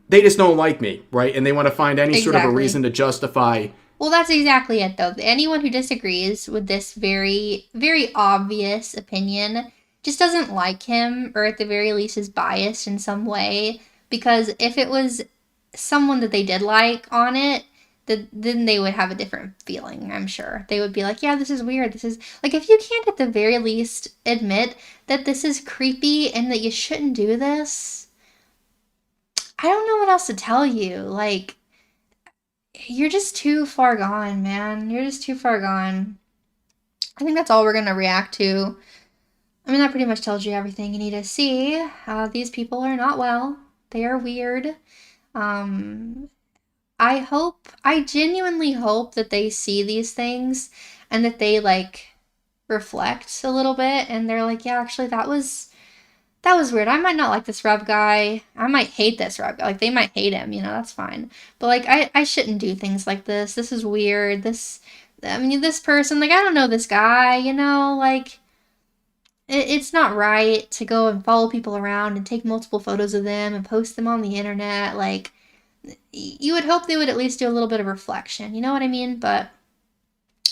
they just don't like me, right? And they want to find any sort of a reason to justify. Well, that's exactly it, though. Anyone who disagrees with this very, very obvious opinion just doesn't like him, or at the very least is biased in some way. Because if it was someone that they did like on it, then they would have a different feeling, I'm sure. They would be like, yeah, this is weird. This is... Like, if you can't at the very least admit that this is creepy and that you shouldn't do this, I don't know what else to tell you. Like, you're just too far gone, man. You're just too far gone. I think that's all we're going to react to. I mean, that pretty much tells you everything you need to see. These people are not well. They are weird. I genuinely hope that they see these things and that they, like, reflect a little bit and they're like, yeah, actually, that was weird. I might not like this Rev guy. I might hate this Rev guy. Like, they might hate him, you know, that's fine. But, like, I shouldn't do things like this. This is weird. This person, like, I don't know this guy, you know, like... It's not right to go and follow people around and take multiple photos of them and post them on the internet. Like, you would hope they would at least do a little bit of reflection. You know what I mean? But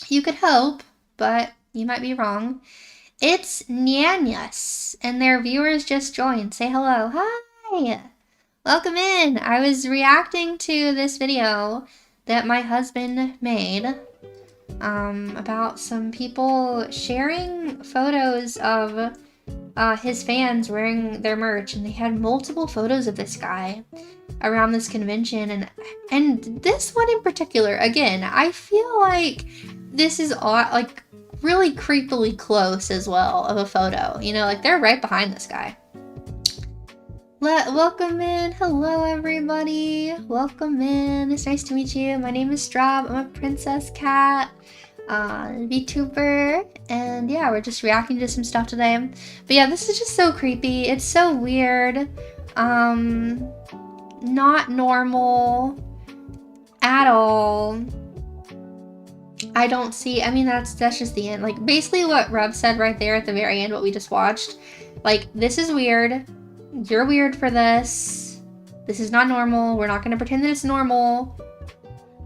you could hope, but you might be wrong. It's Nyanyas, and their viewers just joined. Say hello. Hi! Welcome in. I was reacting to this video that my husband made about some people sharing photos of his fans wearing their merch, and they had multiple photos of this guy around this convention, and this one in particular, again, I feel like this is like really creepily close as well of a photo, you know, like they're right behind this guy. Welcome in. Hello, everybody. Welcome in. It's nice to meet you. My name is Strawb. I'm a princess cat, VTuber, and yeah, we're just reacting to some stuff today. But yeah, this is just so creepy. It's so weird. Not normal at all. I don't see. I mean, that's just the end. Like, basically what Rev said right there at the very end, what we just watched. Like, this is weird. You're weird for this. This is not normal. We're not going to pretend that it's normal.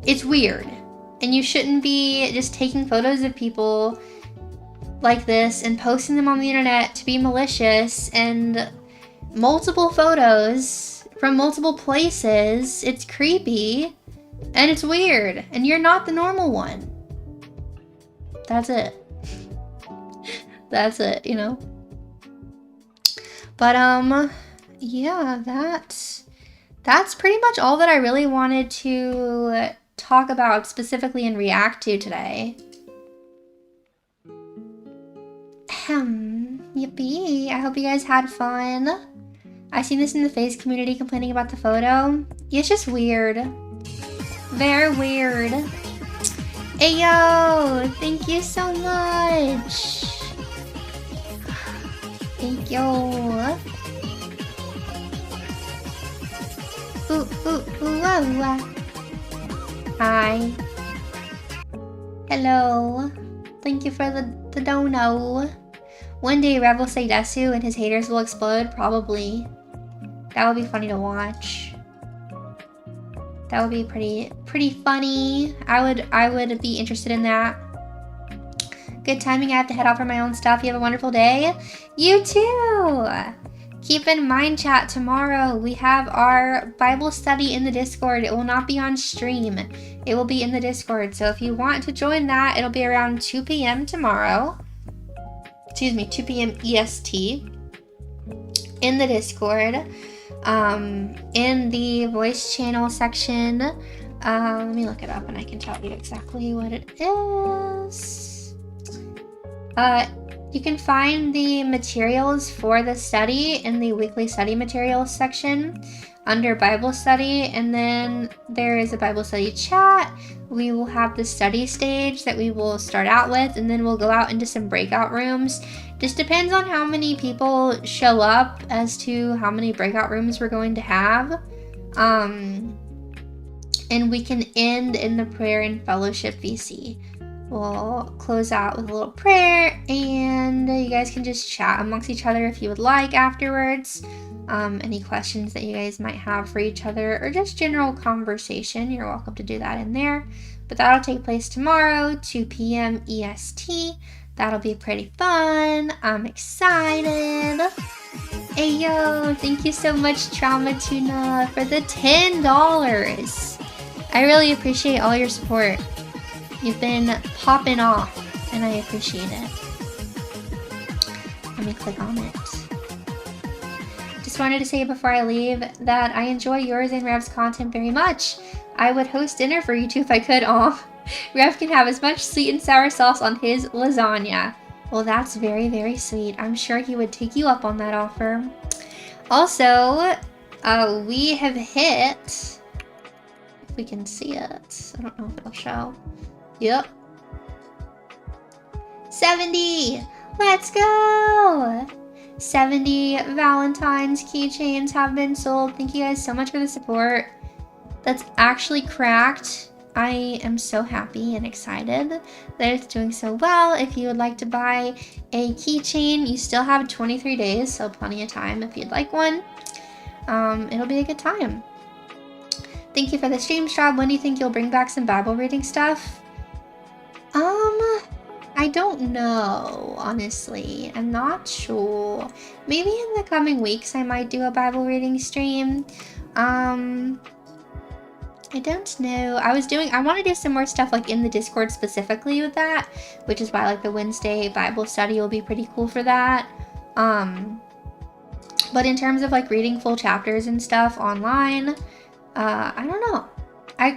It's weird. And you shouldn't be just taking photos of people like this and posting them on the internet to be malicious, and multiple photos from multiple places. It's creepy and it's weird, and you're not the normal one. That's it. That's it, you know? But, yeah, that's pretty much all that I really wanted to talk about specifically and react to today. Yippee. I hope you guys had fun. I seen this in the face community complaining about the photo. It's just weird. Very weird. Ayo! Thank you so much. Thank you. Hi. Hello. Thank you for the dono. One day Rev will say Desu and his haters will explode, probably. That would be funny to watch. That would be pretty funny. I would be interested in that. Good timing. I have to head off for my own stuff. You have a wonderful day. You too. Keep in mind, chat, tomorrow we have our Bible study in the Discord. It will not be on stream. It will be in the Discord. So if you want to join that, it'll be around 2 p.m. tomorrow. Excuse me, 2 p.m. EST in the Discord. In the voice channel section. Let me look it up and I can tell you exactly what it is. You can find the materials for the study in the weekly study materials section under Bible study, and then there is a Bible study chat. We will have the study stage that we will start out with, and then we'll go out into some breakout rooms. Just depends on how many people show up as to how many breakout rooms we're going to have. And we can end in the prayer and fellowship VC. We'll close out with a little prayer, and you guys can just chat amongst each other if you would like afterwards. Any questions that you guys might have for each other, or just general conversation, you're welcome to do that in there. But that'll take place tomorrow, 2 p.m. EST. That'll be pretty fun. I'm excited. Ayo, thank you so much, Trauma Tuna, for the $10. I really appreciate all your support. You've been popping off, and I appreciate it. Let me click on it. Just wanted to say before I leave that I enjoy yours and Rev's content very much. I would host dinner for you two if I could. Aw. Rev can have as much sweet and sour sauce on his lasagna. Well, that's very, very sweet. I'm sure he would take you up on that offer. Also, we have hit... If we can see it. I don't know if it'll show. Yep. 70! Let's go! 70 Valentine's keychains have been sold. Thank you guys so much for the support. That's actually cracked. I am so happy and excited that it's doing so well. If you would like to buy a keychain, you still have 23 days, so plenty of time if you'd like one. It'll be a good time. Thank you for the stream, Strawb. When do you think you'll bring back some Bible reading stuff? I don't know, honestly. I'm not sure. Maybe in the coming weeks I might do a Bible reading stream. I don't know. I want to do some more stuff like in the Discord specifically with that, which is why like the Wednesday Bible study will be pretty cool for that. But in terms of like reading full chapters and stuff online, I don't know. I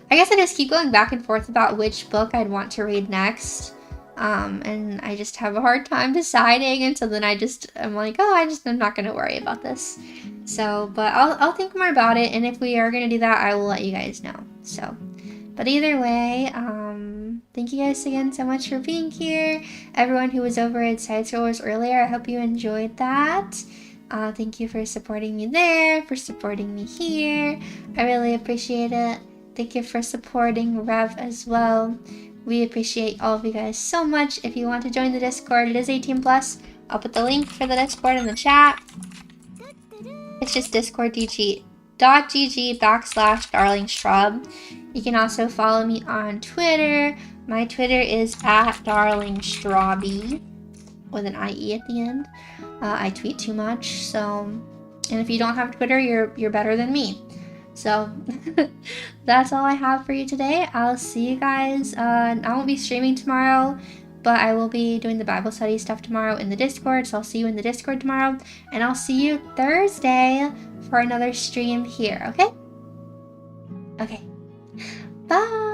guess I just keep going back and forth about which book I'd want to read next. And I just have a hard time deciding, and so then I'm like, oh, I'm not going to worry about this. So, but I'll think more about it, and if we are going to do that, I will let you guys know. So, but either way, thank you guys again so much for being here. Everyone who was over at Side Scrollers earlier, I hope you enjoyed that. Thank you for supporting me there, for supporting me here. I really appreciate it. Thank you for supporting Rev as well. We appreciate all of you guys so much. If you want to join the Discord, it is 18+. I'll put the link for the Discord in the chat. It's just discord.gg/darlingstrawb. You can also follow me on Twitter. My Twitter is @darlingstrawb with an IE at the end. I tweet too much, so... And if you don't have Twitter, you're better than me. So, that's all I have for you today. I'll see you guys. I won't be streaming tomorrow, but I will be doing the Bible study stuff tomorrow in the Discord. So I'll see you in the Discord tomorrow. And I'll see you Thursday for another stream here, okay? Okay. Bye!